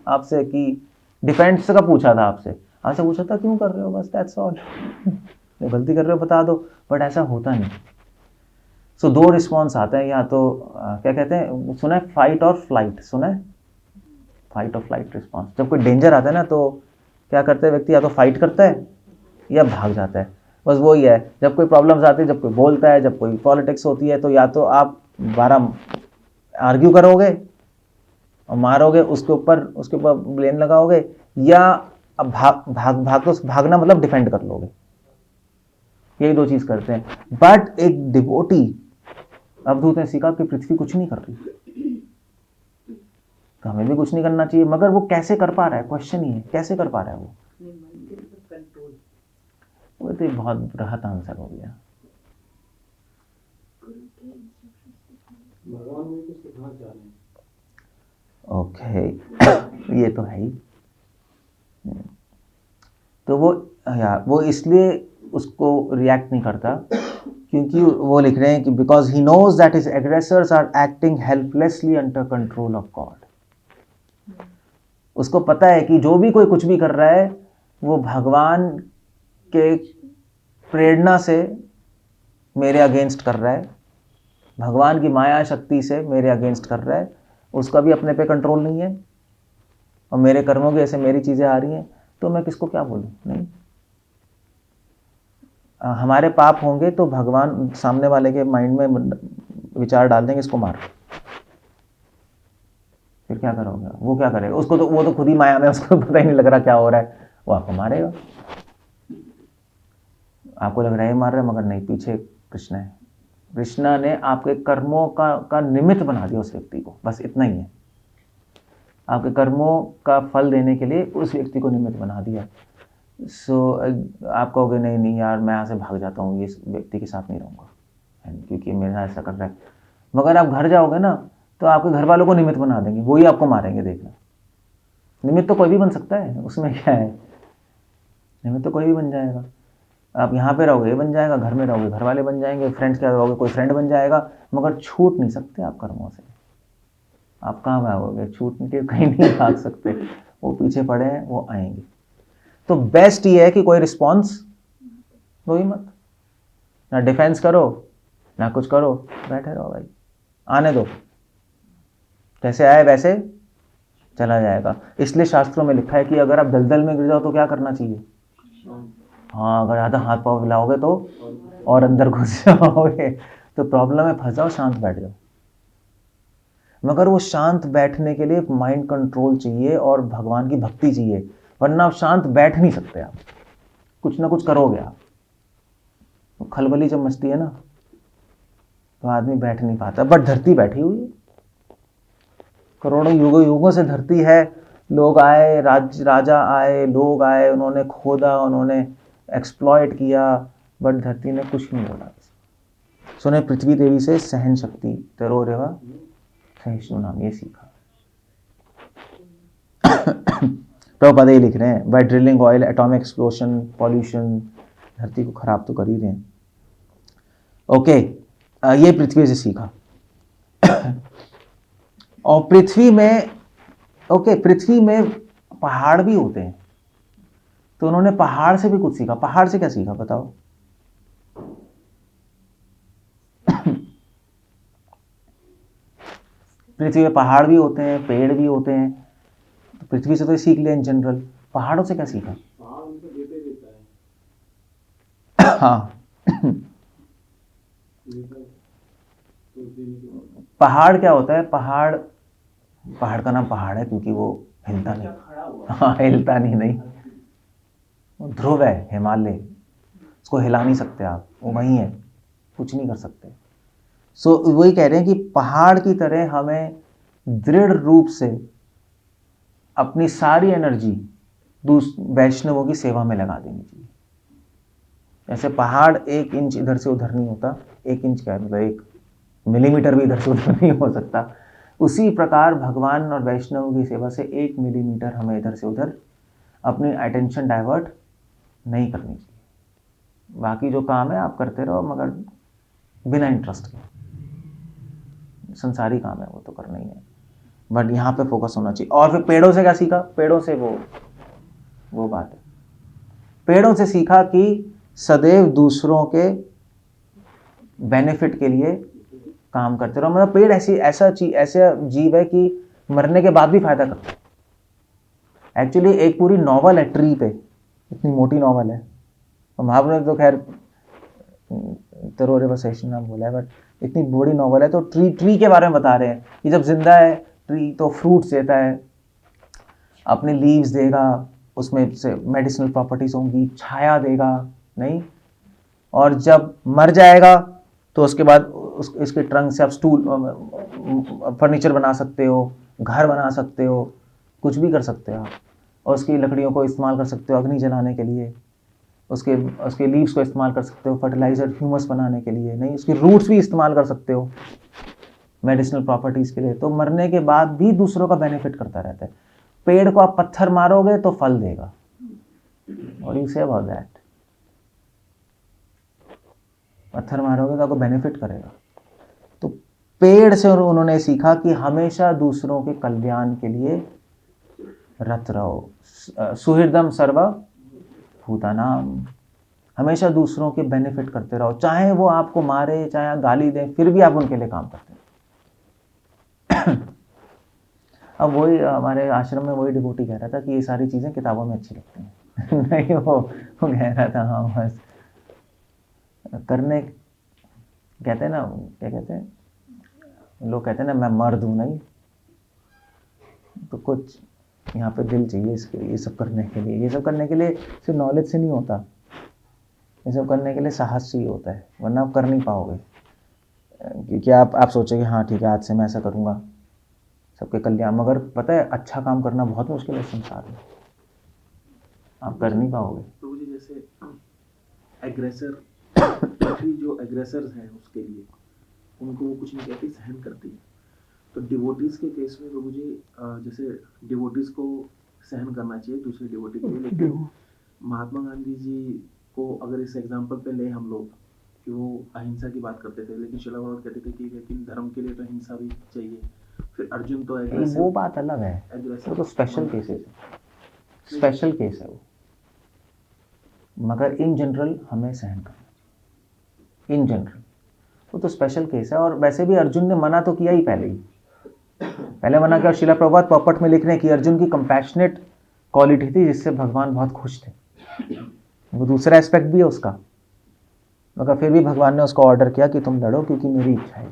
S1: आपसे कि डिफेंस का पूछा था आपसे पूछा था क्यों कर रहे हो, बस दैट्स ऑल। गलती कर रहे हो बता दो, बट ऐसा होता नहीं। सो दो रिस्पॉन्स आते हैं, या तो क्या कहते हैं, सुना है फाइट और फ्लाइट, सुना है फाइट और फ्लाइट रिस्पॉन्स। जब कोई डेंजर आता है ना तो क्या करता है व्यक्ति, या तो फाइट करता है या भाग जाता है। बस वही है, जब कोई प्रॉब्लम्स आती है, जब कोई बोलता है, जब कोई पॉलिटिक्स होती है, तो या तो आप 12 आर्ग्यू करोगे और मारोगे उसके ऊपर ब्लेम लगाओगे, या अब भागना मतलब डिफेंड कर लोगे। यही दो चीज करते हैं। बट एक डिवोटी, अवधूत ने सीखा कि पृथ्वी कुछ नहीं कर रही, तो हमें भी कुछ नहीं करना चाहिए। मगर वो कैसे कर पा रहा है, क्वेश्चन ही है, कैसे कर पा रहा है वो। वो तो बहुत बृहत आंसर हो गया। ओके, ये तो है ही। तो वो इसलिए उसको रिएक्ट नहीं करता, क्योंकि वो लिख रहे हैं कि because he knows that his aggressors are acting helplessly under control of God. उसको पता है कि जो भी कोई कुछ भी कर रहा है वो भगवान के प्रेरणा से मेरे अगेंस्ट कर रहा है, भगवान की माया शक्ति से मेरे अगेंस्ट कर रहा है। उसका भी अपने पे कंट्रोल नहीं है, और मेरे कर्मों की ऐसे मेरी चीज़ें आ रही हैं, तो मैं किसको क्या बोलूँ। नहीं, हमारे पाप होंगे तो भगवान सामने वाले के माइंड में विचार डाल देंगे, इसको मार। फिर क्या करोगे, वो क्या करेगा, उसको तो वो तो खुद ही माया में, उसको पता ही नहीं लग रहा क्या हो रहा है, वो आपको मारेगा। आपको लग रहा है मार रहा है, मगर नहीं, पीछे कृष्ण है। कृष्णा ने आपके कर्मों का निमित्त बना दिया उस व्यक्ति को, बस इतना ही है। आपके कर्मों का फल देने के लिए उस व्यक्ति को निमित्त बना दिया। आप कहोगे नहीं नहीं यार, मैं यहाँ से भाग जाता हूँ, ये व्यक्ति के साथ नहीं रहूँगा क्योंकि मेरे साथ ऐसा कर रहा है। मगर आप घर जाओगे ना तो आपके घर वालों को निमित्त बना देंगे, वही आपको मारेंगे, देखना। निमित्त तो कोई भी बन सकता है, उसमें क्या है, निमित्त तो कोई भी बन जाएगा। आप यहाँ पे रहोगे ये बन जाएगा, घर में रहोगे घर वाले बन जाएंगे, फ्रेंड्स के साथ रहोगे कोई फ्रेंड बन जाएगा, मगर छूट नहीं सकते आप कर्मों से। आप कहाँ भागोगे, छूट के कहीं नहीं भाग सकते, वो पीछे पड़े हैं, वो आएंगे। तो बेस्ट ये है कि कोई रिस्पॉन्स दो ही मत, ना डिफेंस करो ना कुछ करो, बैठे रहो भाई, आने दो, जैसे आए वैसे चला जाएगा। इसलिए शास्त्रों में लिखा है कि अगर आप दलदल में गिर जाओ तो क्या करना चाहिए। हाँ, अगर ज़्यादा हाथ पाँव हिलाओगे तो और अंदर घुस जाओगे, तो प्रॉब्लम में फंस जाओ, शांत बैठ जाओ। मगर वो शांत बैठने के लिए माइंड कंट्रोल चाहिए और भगवान की भक्ति चाहिए, वरना आप शांत बैठ नहीं सकते। आप कुछ ना कुछ करोगे आप। तो खलबली जब मचती है ना तो आदमी बैठ नहीं पाता, बट धरती बैठी हुई है, करोड़ों युगों युगों से धरती है। लोग आए, राजा आए, लोग आए, उन्होंने खोदा, उन्होंने एक्सप्लॉइट किया, बट धरती ने कुछ नहीं बोला। सुने पृथ्वी देवी से सहन शक्ति, तरो रेवा सहिष्णु नाम, ये सीखा। प्रभुपाद ये लिख रहे हैं, by drilling oil, atomic explosion, pollution, धरती को खराब तो कर ही रहे हैं। ओके, ये पृथ्वी से सीखा। और पृथ्वी में, ओके, पृथ्वी में पहाड़ भी होते हैं, तो उन्होंने पहाड़ से भी कुछ सीखा। पहाड़ से क्या सीखा बताओ? पृथ्वी में पहाड़ भी होते हैं, पेड़ भी होते हैं, तो पृथ्वी से तो सीख लिया इन जनरल। पहाड़ों से क्या सीखा? हाँ, पहाड़ क्या होता है? पहाड़ का नाम पहाड़ है क्योंकि वो हिलता नहीं। हाँ, हिलता नहीं, वो ध्रुव है, हिमालय, उसको हिला नहीं सकते आप, वो वहीं है, कुछ नहीं कर सकते। सो वही कह रहे हैं कि पहाड़ की तरह हमें दृढ़ रूप से अपनी सारी एनर्जी वैष्णवों की सेवा में लगा देनी चाहिए। जैसे पहाड़ 1 इंच इधर से उधर नहीं होता, 1 इंच क्या है, मतलब 1 मिलीमीटर भी इधर से उधर नहीं हो सकता। उसी प्रकार भगवान और वैष्णव की सेवा से 1 मिलीमीटर हमें इधर से उधर अपनी अटेंशन डाइवर्ट नहीं करनी चाहिए। बाकी जो काम है आप करते रहो, मगर बिना इंटरेस्ट के। संसारी काम है वो तो करना ही है, बट यहाँ पे फोकस होना चाहिए। और फिर पेड़ों से क्या सीखा? पेड़ों से वो बात है, पेड़ों से सीखा कि सदैव दूसरों के बेनिफिट के लिए काम करते रहो। मतलब पेड़ ऐसा जीव है कि मरने के बाद भी फायदा करता है। एक्चुअली एक पूरी नॉवल है ट्री पे, इतनी मोटी नॉवल है, और महाभारत तो खैर तरो रेवा सहिष्णु नाम बोला है, बट इतनी बड़ी नॉवल है। तो ट्री के बारे में बता रहे हैं कि जब जिंदा है ट्री तो फ्रूट्स देता है, अपने लीव्स देगा, उसमें से मेडिसिनल प्रॉपर्टीज होंगी, छाया देगा नहीं, और जब मर जाएगा तो उसके बाद इसके ट्रंक से आप स्टूल, फर्नीचर बना सकते हो, घर बना सकते हो, कुछ भी कर सकते हो आप। और उसकी लकड़ियों को इस्तेमाल कर सकते हो अग्नि जलाने के लिए, उसके लीव्स को इस्तेमाल कर सकते हो फर्टिलाइजर, ह्यूमस बनाने के लिए नहीं, उसकी रूट्स भी इस्तेमाल कर सकते हो मेडिसिनल प्रॉपर्टीज़ के लिए। तो मरने के बाद भी दूसरों का बेनिफिट करता रहता है। पेड़ को आप पत्थर मारोगे तो फल देगा, और यू से अबाउट दैट, पत्थर मारोगे तो आपको बेनिफिट करेगा। तो पेड़ से उन्होंने सीखा कि हमेशा दूसरों के कल्याण के लिए रत रहो। सुहृदम सर्व भूतानाम, हमेशा दूसरों के बेनिफिट करते रहो, चाहे वो आपको मारे, चाहे गाली दें, फिर भी आप उनके लिए काम करते हैं। अब वही हमारे आश्रम में वही डिवोटी कह रहा था कि ये सारी चीज़ें किताबों में अच्छी लगती हैं। नहीं, वो कह रहा था हाँ बस करने, कहते हैं ना, क्या कहते हैं लोग, कहते हैं ना मैं मर्द हूँ, नहीं तो कुछ यहाँ पे दिल चाहिए इसके, ये सब करने के लिए। ये सब करने के लिए सिर्फ नॉलेज से नहीं होता, ये सब करने के लिए साहस चाहिए होता है, वरना आप कर नहीं पाओगे। क्योंकि आप सोचोगे हाँ ठीक है आज से मैं ऐसा करूँगा सबके कल्याण, मगर पता है अच्छा काम करना बहुत मुश्किल है संसार में, आप कर नहीं पाओगे।
S2: तो मुझे जैसे एग्रेसर जो एग्रेसर्स हैं उसके लिए उनको वो कुछ नहीं कहती, सहन करती है। तो डिवोटीज के केस में तो मुझे जैसे डिवोटीज को सहन करना चाहिए दूसरे डिवोटी के लिए, लेकिन महात्मा गांधी जी को अगर इस एग्जाम्पल पे ले हम लोग कि वो अहिंसा की बात करते थे, लेकिन शिला प्रभुपाद कहते थे कि लेकिन धर्म के लिए तो हिंसा भी चाहिए। फिर अर्जुन तो
S1: वो बात अलग है, वो तो स्पेशल केस है, स्पेशल केस है वो, मगर इन जनरल हमें सहन करना चाहिए, इन जनरल वो तो स्पेशल केस है। और वैसे भी अर्जुन ने मना तो किया ही, पहले मना किया। शिला प्रभुपाद पॉपट में लिख रहे हैं कि अर्जुन की कंपैशनेट क्वालिटी थी जिससे भगवान बहुत खुश थे, वो दूसरा एस्पेक्ट भी है उसका, मगर फिर भी भगवान ने उसको ऑर्डर किया कि तुम लड़ो क्योंकि मेरी इच्छा है।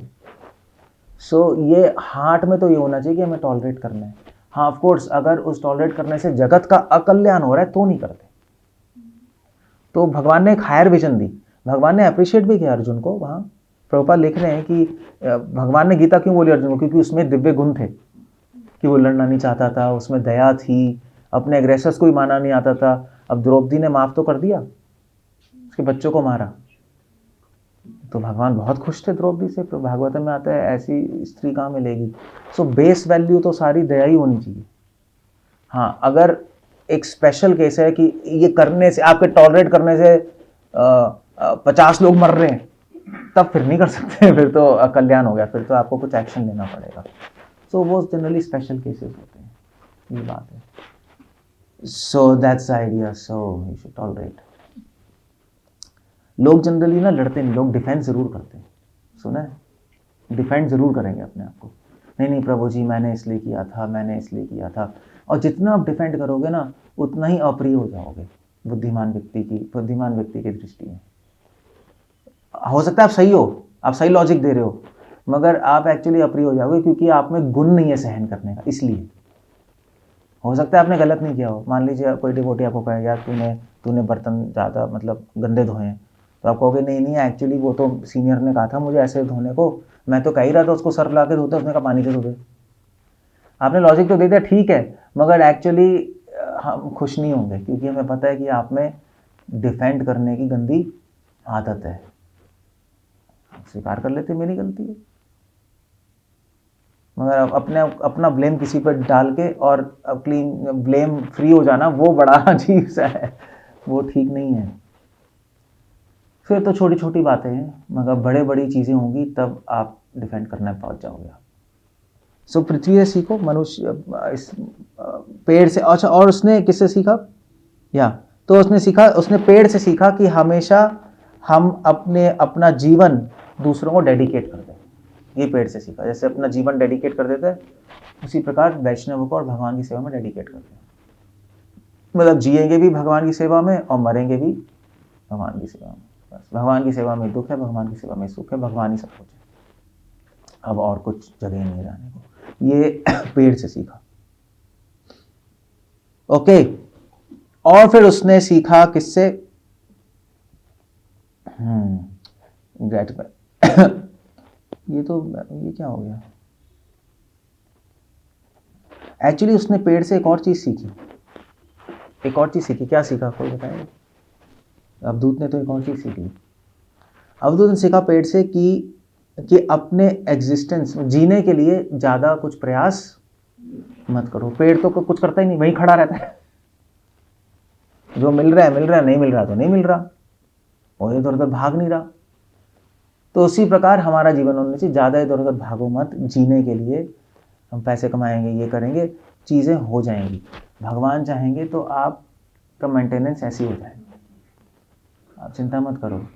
S1: सो ये हार्ट में तो ये होना चाहिए कि हमें टॉलरेट करना है। हाँ ऑफ कोर्स अगर उस टॉलरेट करने से जगत का अकल्याण हो रहा है तो नहीं करते। तो भगवान ने एक हायर विजन दी, भगवान ने अप्रिशिएट भी किया अर्जुन को। वहाँ प्रभुपाद लिख रहे हैं कि भगवान ने गीता क्यों बोली अर्जुन को, क्योंकि उसमें दिव्य गुण थे कि वो लड़ना नहीं चाहता था, उसमें दया थी, अपने एग्रेसर्स को ही माना नहीं आता था। अब द्रौपदी ने माफ तो कर दिया, उसके बच्चों को मारा, तो भगवान बहुत खुश थे द्रौपदी से। तो भागवत में आता है ऐसी स्त्री कहाँ मिलेगी। सो बेस वैल्यू तो सारी दया ही होनी चाहिए। हाँ अगर एक स्पेशल केस है कि ये करने से, आपके टॉलरेट करने से 50 लोग मर रहे हैं, तब फिर नहीं कर सकते, फिर तो कल्याण हो गया, फिर तो आपको कुछ एक्शन लेना पड़ेगा। सो वो जनरली स्पेशल केसेस होते हैं, ये बात है। So that's idea, so you should tolerate. लोग जनरली ना लड़ते नहीं, लोग डिफेंड जरूर करते हैं, सुना है, डिफेंड जरूर करेंगे अपने आप को। नहीं प्रभु जी मैंने इसलिए किया था, मैंने इसलिए किया था। और जितना आप डिफेंड करोगे ना उतना ही अप्रिय हो जाओगे बुद्धिमान व्यक्ति की दृष्टि में। हो सकता है आप सही हो, आप सही लॉजिक दे रहे हो, मगर आप एक्चुअली अप्रिय हो जाओगे क्योंकि आप में गुण नहीं है सहन करने का। इसलिए हो सकता है आपने गलत नहीं किया हो। मान लीजिए कोई डिवोटी आपको कहे यार तूने बर्तन ज़्यादा मतलब गंदे धोए हैं, तो आप कहोगे नहीं एक्चुअली वो तो सीनियर ने कहा था मुझे ऐसे धोने को, मैं तो कह ही रहा था उसको सर्फ ला के धोते, उसने कहा पानी से धोते। आपने लॉजिक तो दे दिया ठीक है, मगर एक्चुअली हम खुश नहीं होंगे क्योंकि हमें पता है कि आप में डिफेंड करने की गंदी आदत है। स्वीकार कर लेते मेरी गलती है, मगर अपना ब्लेम किसी पर डाल के और क्लीन ब्लेम फ्री हो जाना वो बड़ा अजीब सा है, वो ठीक नहीं है। फिर तो छोटी छोटी बातें हैं, मगर बड़े बड़ी चीज़ें होंगी तब आप डिफेंड करने पहुंच जाओगे आप। सो पृथ्वी से सीखो, मनुष्य इस पेड़ से। अच्छा और उसने किससे सीखा, तो उसने पेड़ से सीखा कि हमेशा हम अपना जीवन दूसरों को डेडिकेट कर दें। ये पेड़ से सीखा, जैसे अपना जीवन डेडिकेट कर देते हैं उसी प्रकार वैष्णव को और भगवान की सेवा में डेडिकेट करते हैं। मतलब जिएंगे भी भगवान की सेवा में और मरेंगे भी भगवान की सेवा में। बस भगवान की सेवा में दुख है, भगवान की सेवा में सुख है, भगवान ही सब कुछ है, अब और कुछ जगह नहीं जाने को। ये पेड़ से सीखा। ओके, और फिर उसने सीखा किससे, ये क्या हो गया। एक्चुअली उसने पेड़ से एक और चीज सीखी, क्या सीखा कोई बताएगा। अवधूत ने तो एक और चीज सीख ली। अवधूत ने सीखा पेड़ से कि अपने एग्जिस्टेंस जीने के लिए ज्यादा कुछ प्रयास मत करो। पेड़ तो कुछ करता ही नहीं, वहीं खड़ा रहता है, जो मिल रहा है, नहीं मिल रहा तो नहीं मिल रहा, और इधर उधर भाग नहीं रहा। तो उसी प्रकार हमारा जीवन होना चाहिए, ज़्यादा इधर उधर भागो मत। जीने के लिए हम पैसे कमाएंगे, ये करेंगे, चीज़ें हो जाएंगी। भगवान चाहेंगे तो आपका मेंटेनेंस ऐसी हो जाएगा, आप चिंता मत करो।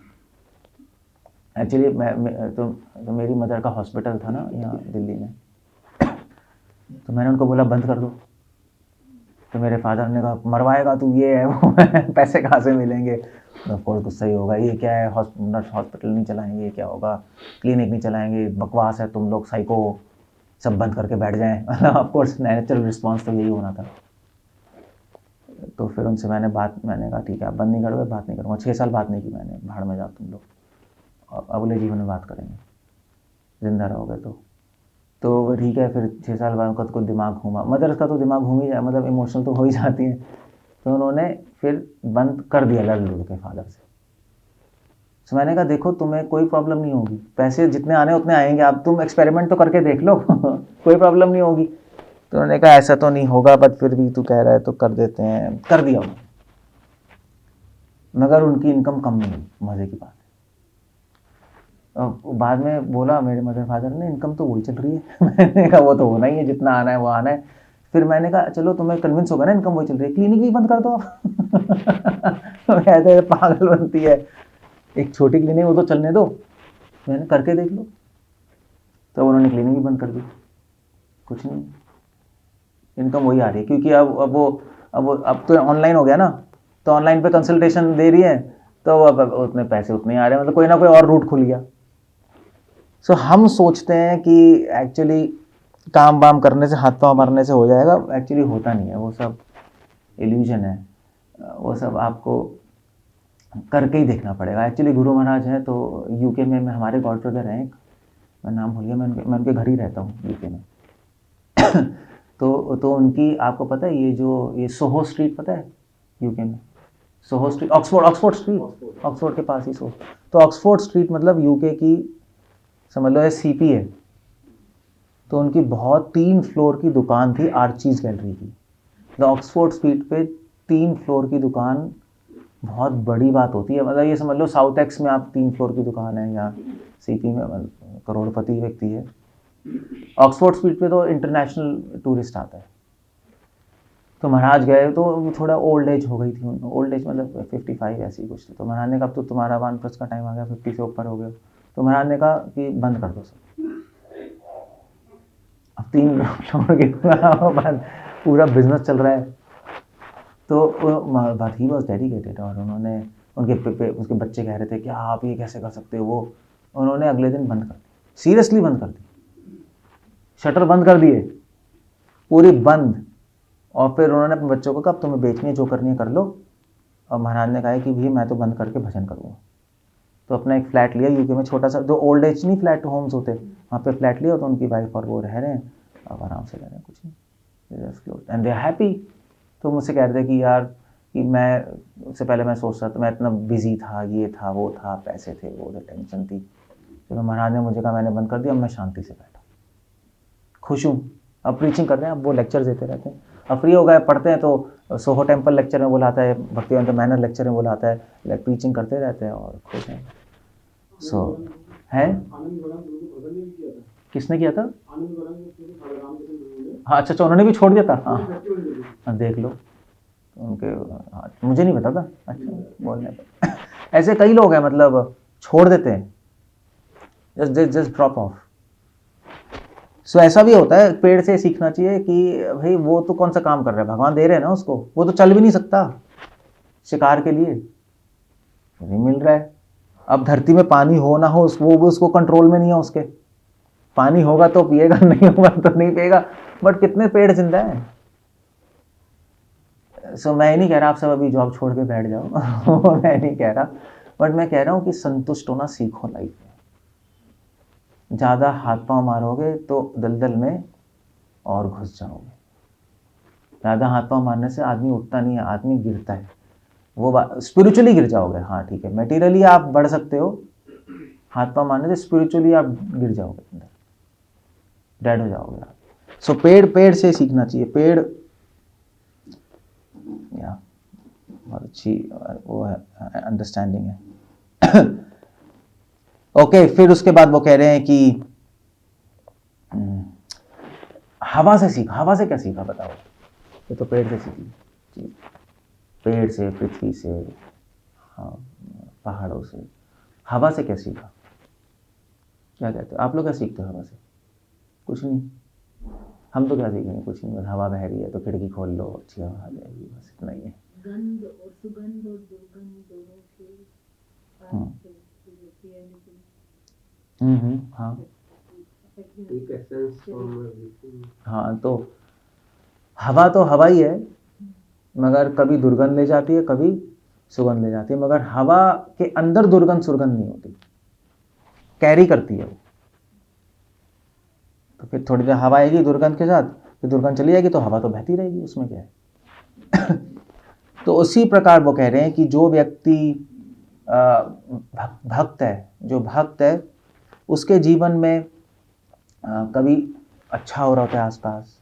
S1: एक्चुअली तो मेरी मदर का हॉस्पिटल था ना यहाँ दिल्ली में, तो मैंने उनको बोला बंद कर दो, तो मेरे फादर ने कहा मरवाएगा तू, ये है वो है, पैसे कहाँ से मिलेंगे। ऑफ कोर्स गुस्सा ही होगा, ये क्या है, हॉस्पिटल नहीं चलाएंगे, क्या होगा, क्लिनिक नहीं चलाएंगे, बकवास है, तुम लोग साइको, सब बंद करके बैठ जाएं। ऑफ कोर्स नेचुरल रिस्पॉन्स तो यही होना था। तो फिर उनसे मैंने कहा ठीक है आप बंद नहीं करोगे, बात नहीं करूँगा। 6 साल बात नहीं की मैंने, भाड़ में जाओ तुम लोग, और अगले जीवन में बात करेंगे, जिंदा रहोगे तो ठीक है। फिर 6 साल बाद उनका तो दिमाग घूमा, मदर का तो दिमाग घूम ही जाए, मतलब इमोशनल तो हो ही जाती है। तो उन्होंने फिर बंद कर दिया लड़ लुड़ के फादर से। तो मैंने कहा देखो तुम्हें कोई प्रॉब्लम नहीं होगी, पैसे जितने आने उतने आएंगे, आप तुम एक्सपेरिमेंट तो करके देख लो कोई प्रॉब्लम नहीं होगी। तो उन्होंने कहा ऐसा तो नहीं होगा, बट फिर भी तू कह रहा है तो कर देते हैं, कर दिया उन्होंने। मगर उनकी इनकम कम नहीं हुई, मज़े की बात है। बाद में बोला मेरे मदर फादर ने इनकम तो वही चल रही है। मैंने कहा वो तो होना ही है, जितना आना है वो आना है। फिर मैंने कहा चलो तुम्हें कन्विंस होगा ना इनकम वही चल रही है, क्लिनिक भी बंद कर दो। कहते पागल बनती है, एक छोटी क्लिनिक वो तो चलने दो, मैंने करके देख लो। तो उन्होंने क्लिनिक भी बंद कर दी, कुछ नहीं, इनकम वही आ रही है। क्योंकि अब तो ऑनलाइन हो गया ना, तो ऑनलाइन पे कंसल्टेशन दे रही है, तो अब उतने पैसे उतने आ रहे हैं, मतलब कोई ना कोई और रूट खुल गया। सो हम सोचते हैं कि एक्चुअली काम वाम करने से, हाथ पाँव मारने से हो जाएगा, एक्चुअली होता नहीं है, वो सब इल्यूजन है, वो सब आपको करके ही देखना पड़ेगा। एक्चुअली गुरु महाराज हैं तो यूके में हमारे गॉड ब्रदर हैं, मैं नाम भूल गया, मैं उनके घर ही रहता हूँ यूके में। तो उनकी, आपको पता है ये सोहो स्ट्रीट पता है यूके में? Soho street, Oxford street, Oxford के पास ही सोहो। तो ऑक्सफोर्ड स्ट्रीट मतलब यूके की समझ लो सीपी है। तो उनकी बहुत 3 फ्लोर की दुकान थी आर्चीज गैलरी की। तो ऑक्सफोर्ड स्ट्रीट पे 3 फ्लोर की दुकान बहुत बड़ी बात होती है। मतलब ये समझ लो साउथ एक्स में आप 3 फ्लोर की दुकान है, या सीपी में करोड़पति व्यक्ति है। ऑक्सफोर्ड स्ट्रीट पे तो इंटरनेशनल टूरिस्ट आता है। तो महाराज गए तो थोड़ा ओल्ड एज हो गई थी, ओल्ड एज मतलब 55 ऐसी कुछ थी। तो महाराज ने कहा अब तो तुम्हारा 1+ का टाइम आ गया, 50 से ऊपर हो गया। तो महाराज ने कहा कि बंद कर दो सब, अब 3 फ्लोर की बंद, पूरा बिजनेस चल रहा है। तो बट ही वॉज डेडिकेटेड, और उन्होंने उसके बच्चे कह रहे थे कि आप ये कैसे कर सकते हो, वो उन्होंने अगले दिन बंद कर दी, सीरियसली बंद कर दी, शटर बंद कर दिए पूरी बंद। और फिर उन्होंने अपने बच्चों को कहा अब तुम्हें बेचनी है, जो करनी है कर लो। और महाराज ने कहा कि भाई मैं तो बंद करके भजन करूँगा। तो अपना एक फ्लैट लिया यूके में, छोटा सा, जो ओल्ड एज नहीं फ्लैट होम्स होते, वहाँ पे फ्लैट लिया। तो उनकी वाइफ और वो रह रहे हैं, अब आराम से रह रहे हैं, कुछ नहीं, एंड दे आर हैप्पी। तो मुझसे कह रहे थे कि यार कि मैं उससे पहले मैं सोच रहा था, मैं इतना बिजी था, ये था वो था, पैसे थे, वो टेंशन थी। तो महाराज ने मुझे कहा, मैंने बंद कर दिया, अब मैं शांति से बैठा, खुश हूँ। अब प्रीचिंग कर रहे हैं, अब वो लेक्चर देते रहते हैं, अब फ्री हो गए, पढ़ते हैं। तो सोहो टेम्पल लेक्चर में बुलाता है, भक्तिवेदांत मैनर लेक्चर में बुलाता है, प्रीचिंग करते रहते हैं और खुश हैं। सो है, किसने किया था? हाँ अच्छा, उन्होंने भी छोड़ दिया था। हाँ देख लो उनके, हाँ मुझे नहीं पता था। अच्छा बोलने पर ऐसे कई लोग हैं, मतलब छोड़ देते हैं, जस्ट ड्रॉप ऑफ। सो ऐसा भी होता है, पेड़ से सीखना चाहिए कि भाई वो तो कौन सा काम कर रहा है, भगवान दे रहे हैं ना उसको, वो तो चल भी नहीं सकता शिकार के लिए, नहीं मिल रहा है। अब धरती में पानी हो ना हो, वो उसको कंट्रोल में नहीं है उसके, पानी होगा तो पिएगा, नहीं होगा तो नहीं पिएगा। बट कितने पेड़ जिंदा है। सो मैं नहीं कह रहा आप सब अभी जॉब छोड़ के बैठ जाओ मैं नहीं कह रहा, बट मैं कह रहा हूँ कि संतुष्ट होना सीखो लाइफ में। ज़्यादा हाथ पांव मारोगे तो दलदल में और घुस जाओगे। ज़्यादा हाथ पांव मारने से आदमी उठता नहीं है, आदमी गिरता है। वो स्पिरिचुअली गिर जाओगे, हाँ ठीक है, मेटीरियली आप बढ़ सकते हो, हाथ पांव मारने से स्पिरिचुअली आप गिर जाओगे, अंदर डेड हो जाओगे आप। सो पेड़ से सीखना चाहिए। पेड़ या बहुत अच्छी वो है, अंडरस्टैंडिंग है ओके फिर उसके बाद वो कह रहे हैं कि हवा से सीखा। हवा से क्या सीखा बताओ? ये तो पेड़ से सीखी, पेड़ से, पृथ्वी से, हाँ पहाड़ों से। हवा से क्या सीखा? क्या कहते हो आप लोग? क्या सीखते हो हवा से? कुछ नहीं। हम तो क्या सीखेंगे? कुछ नहीं, बस हवा बह रही है तो खिड़की खोल लो, अच्छी हवा आ जाएगी, बस इतना ही है।
S3: गंध और सुगंध और दुर्गंध दोनों से
S1: हाँ हाँ, तो हवा ही है, मगर कभी दुर्गंध ले जाती है, कभी सुगंध ले जाती है, मगर हवा के अंदर दुर्गंध सुगंध नहीं होती, कैरी करती है वो। तो फिर थोड़ी देर हवा आएगी दुर्गंध के साथ, फिर दुर्गंध चली जाएगी, तो हवा तो बहती रहेगी, उसमें क्या है तो उसी प्रकार वो कह रहे हैं कि जो व्यक्ति भक्त है, जो भक्त है, उसके जीवन में कभी अच्छा हो रहा होता है आसपास,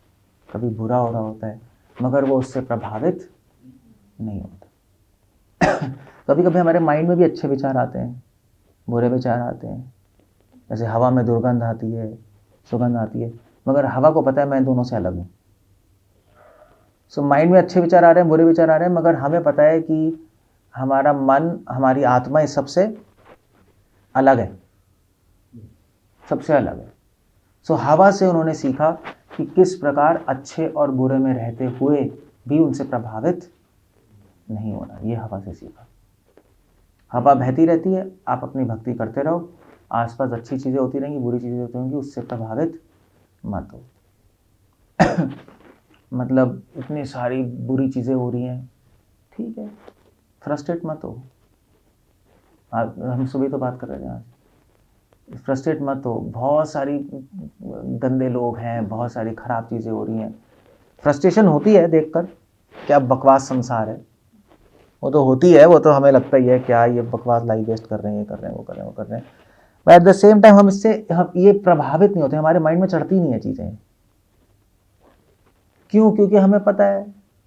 S1: कभी बुरा हो रहा होता है, मगर वो उससे प्रभावित नहीं होता कभी कभी हमारे माइंड में भी अच्छे विचार आते हैं, बुरे विचार आते हैं, जैसे हवा में दुर्गंध आती है, सुगंध आती है, मगर हवा को पता है मैं दोनों से अलग हूँ। सो माइंड में अच्छे विचार आ रहे हैं, बुरे विचार आ रहे हैं, मगर हमें पता है कि हमारा मन, हमारी आत्मा इस सबसे अलग है, सबसे अलग है। सो हवा से उन्होंने सीखा कि किस प्रकार अच्छे और बुरे में रहते हुए भी उनसे प्रभावित नहीं होना, ये हवा से सीखा। हवा बहती रहती है, आप अपनी भक्ति करते रहो, आसपास अच्छी चीज़ें होती रहेंगी, बुरी चीज़ें होती रहेंगी, उससे प्रभावित मत हो। मतलब इतनी सारी बुरी चीज़ें हो रही हैं, ठीक है, फ्रस्ट्रेट मत हो। हम सुबह तो बात कर रहे थे आज, फ्रस्ट्रेट मत हो। बहुत सारी गंदे लोग हैं, बहुत सारी ख़राब चीज़ें हो रही हैं, फ्रस्ट्रेशन होती है देखकर क्या बकवास संसार है, वो तो होती है, वो तो हमें लगता ही है क्या ये बकवास लाइफ वेस्ट कर रहे हैं, ये कर रहे हैं, वो कर रहे हैं, वो कर रहे हैं, but at the same time हम ये प्रभावित नहीं होते, हमारे माइंड में चढ़ती नहीं है चीज़ें। क्यों? क्योंकि हमें पता है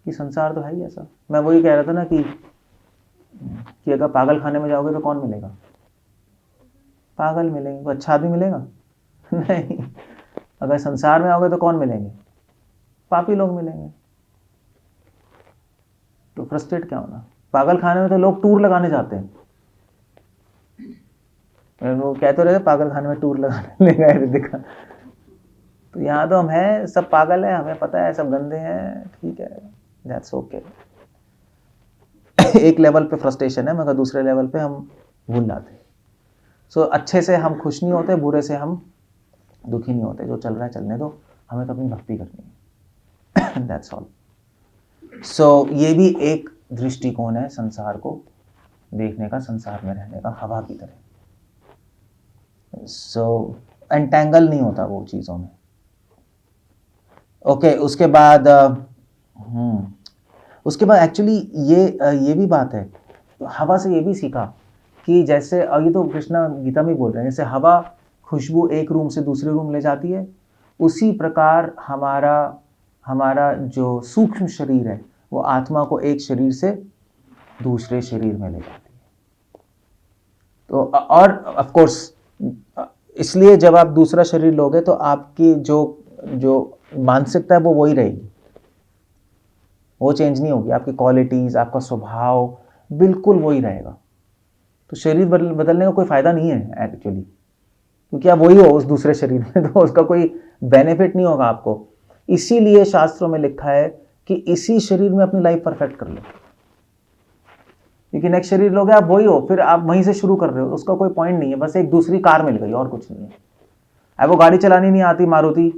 S1: कि संसार तो है ही ऐसा। मैं वही कह रहा था ना कि अगर पागल खाने में जाओगे तो कौन मिलेगा? पागल मिलेंगे। वो अच्छा आदमी मिलेगा? नहीं। अगर संसार में आओगे तो कौन मिलेंगे? पापी लोग मिलेंगे। तो फ्रस्ट्रेट क्या होना? पागल खाने में तो लोग टूर लगाने जाते हैं, वो कहते रहे पागल खाने में टूर लगाने ले गए दिखा। तो यहाँ तो हम हैं, सब पागल हैं, हमें पता है सब गंदे हैं, ठीक है, दैट्स ओके। एक लेवल पे फ्रस्ट्रेशन है, मगर दूसरे लेवल पे हम भूल जाते हैं। सो अच्छे से हम खुश नहीं होते, बुरे से हम दुखी नहीं होते। जो चल रहा है चलने दो, हमें तो अपनी भक्ति करनी है, दैट्स ऑल। सो ये भी एक दृष्टिकोण है संसार को देखने का, संसार में रहने का, हवा की तरह। सो एंटेंगल नहीं होता वो चीज़ों में। ओके, उसके बाद एक्चुअली ये भी बात है, हवा से ये भी सीखा कि जैसे ये तो कृष्णा गीता में बोल रहे हैं, जैसे हवा खुशबू एक रूम से दूसरे रूम ले जाती है, उसी प्रकार हमारा जो सूक्ष्म शरीर है वो आत्मा को एक शरीर से दूसरे शरीर में ले जाती है। तो और ऑफ कोर्स इसलिए जब आप दूसरा शरीर लोगे तो आपकी जो मानसिकता है वो वही रहेगी, वो चेंज नहीं होगी। आपकी क्वालिटीज़, आपका स्वभाव बिल्कुल वही रहेगा। तो शरीर बदलने का कोई फ़ायदा नहीं है एक्चुअली, क्योंकि आप वही हो उस दूसरे शरीर में, तो उसका कोई बेनिफिट नहीं होगा आपको। इसीलिए शास्त्रों में लिखा है कि इसी शरीर में अपनी लाइफ परफेक्ट कर लो, क्योंकि नेक्स्ट शरीर लोगे आप वही हो, फिर आप वहीं से शुरू कर रहे हो, उसका कोई पॉइंट नहीं है। बस एक दूसरी कार मिल गई और कुछ नहीं है। अब वो गाड़ी चलानी नहीं आती मारुति,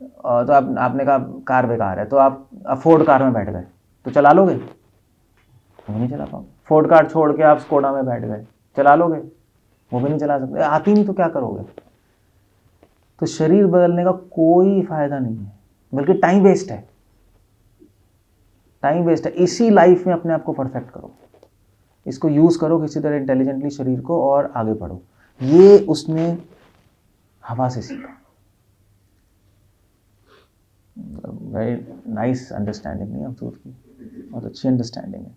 S1: तो आपने कहा कार बेकार है, तो आप फोर्ड कार में बैठ गए, तो चला लोगे? वो नहीं चला पाओगे। फोर्ड कार छोड़ के आप स्कोडा में बैठ गए, चला लोगे? वो भी नहीं चला सकते, आती नहीं तो क्या करोगे? तो शरीर बदलने का कोई फायदा नहीं है, बल्कि टाइम वेस्ट है, टाइम वेस्ट है। इसी लाइफ में अपने आप को परफेक्ट करो, इसको यूज करो किसी तरह इंटेलिजेंटली शरीर को, और आगे बढ़ो। ये उसने हवा से सीखा। वेरी नाइस अंडरस्टैंडिंग नहीं अफसूस की, बहुत अच्छी अंडरस्टैंडिंग है।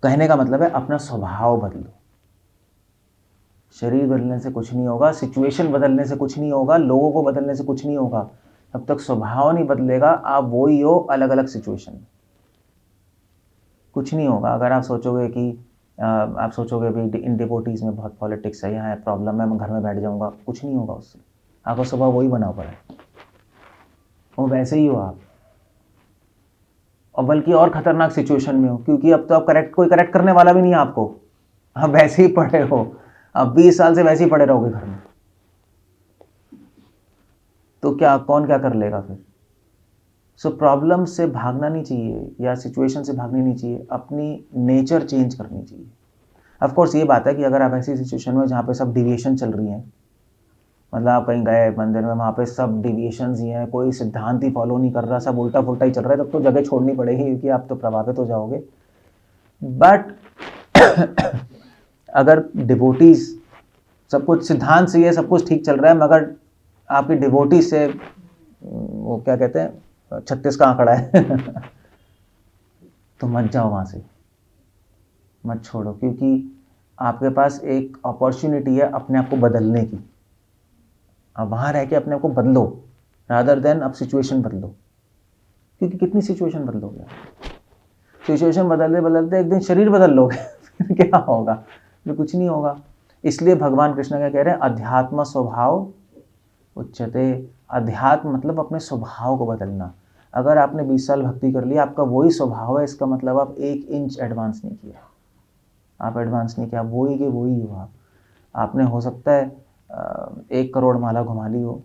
S1: कहने का मतलब है अपना स्वभाव बदलो। शरीर बदलने से कुछ नहीं होगा, सिचुएशन बदलने से कुछ नहीं होगा, लोगों को बदलने से कुछ नहीं होगा। जब तक स्वभाव नहीं बदलेगा आप वही हो अलग अलग सिचुएशन में, कुछ नहीं होगा। अगर आप सोचोगे भी इन डिवोटीज़ में बहुत पॉलिटिक्स है, यहाँ है प्रॉब्लम है, मैं घर में बैठ जाऊँगा, कुछ नहीं होगा उससे। आपका स्वभाव वही बना पड़ा है, वो वैसे ही हो आप, और बल्कि और ख़तरनाक सिचुएशन में हो, क्योंकि अब तो आप कोई करेक्ट करने वाला भी नहीं है आपको, आप वैसे ही पड़े हो, आप 20 साल से वैसे ही पड़े रहोगे घर में, तो कौन क्या कर लेगा फिर? सो प्रॉब्लम से भागना नहीं चाहिए, या सिचुएशन से भागनी नहीं चाहिए, अपनी नेचर चेंज करनी चाहिए। ऑफ कोर्स ये बात है कि अगर आप ऐसी सिचुएशन में जहाँ पे सब डिविएशन चल रही हैं, मतलब आप कहीं गए मंदिर में, वहाँ पे सब डिविएशंस ही हैं, कोई सिद्धांत ही फॉलो नहीं कर रहा, सब उल्टा फुल्टा ही चल रहा है, तब तो जगह छोड़नी पड़ेगी, क्योंकि आप तो प्रभावित हो जाओगे। बट अगर डिवोटीज सब कुछ सिद्धांत से, ये सब कुछ ठीक चल रहा है, मगर आपकी डिवोटी से वो क्या कहते हैं 36 का आंकड़ा है तो मत जाओ वहाँ से, मत छोड़ो, क्योंकि आपके पास एक अपॉर्चुनिटी है अपने आप को बदलने की। अब वहाँ रह के अपने आप को बदलो, रादर देन अब सिचुएशन बदलो, क्योंकि कितनी सिचुएशन बदलोगे? सिचुएशन बदलते बदलते एक दिन शरीर बदल लोगे फिर क्या होगा? फिर कुछ नहीं होगा। इसलिए भगवान कृष्ण क्या कह रहे हैं? अध्यात्म स्वभाव उच्चते। अध्यात्म मतलब अपने स्वभाव को बदलना। अगर आपने 20 साल भक्ति कर ली, आपका वही स्वभाव है, इसका मतलब आप 1 इंच एडवांस नहीं किया, आप एडवांस नहीं किया, वही के वही हो आप। आपने हो सकता है 1 करोड़ माला घुमा ली हो,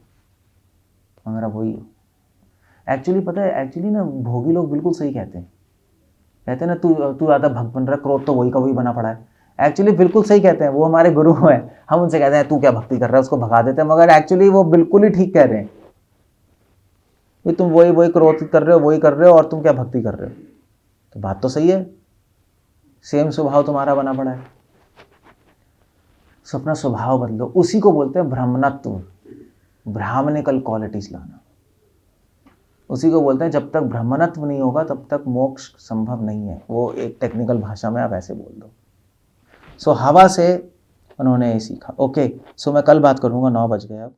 S1: मगर अब वही हो। एक्चुअली पता है, एक्चुअली ना भोगी लोग बिल्कुल सही कहते हैं ना, तू तू ज़्यादा भक्त बन रहा है, क्रोध तो वही का वही बना पड़ा है। एक्चुअली बिल्कुल सही कहते हैं, वो हमारे गुरु हैं, हम उनसे कहते हैं तू क्या भक्ति कर रहा है, उसको भगा देते हैं, मगर एक्चुअली वो बिल्कुल ही ठीक कह रहे हैं कि तुम वही वही क्रोध कर रहे हो, वही कर रहे हो, और तुम क्या भक्ति कर रहे हो। तो बात तो सही है, सेम स्वभाव तुम्हारा बना पड़ा है। सो अपना स्वभाव बदलो, उसी को बोलते हैं ब्राह्मणत्व, ब्राह्मणिकल क्वालिटीज लाना, उसी को बोलते हैं। जब तक ब्राह्मणत्व नहीं होगा तब तक मोक्ष संभव नहीं है। वो एक टेक्निकल भाषा में आप ऐसे बोल दो। सो हवा से उन्होंने ये सीखा। ओके, सो मैं कल बात करूँगा, 9 बज गए अब।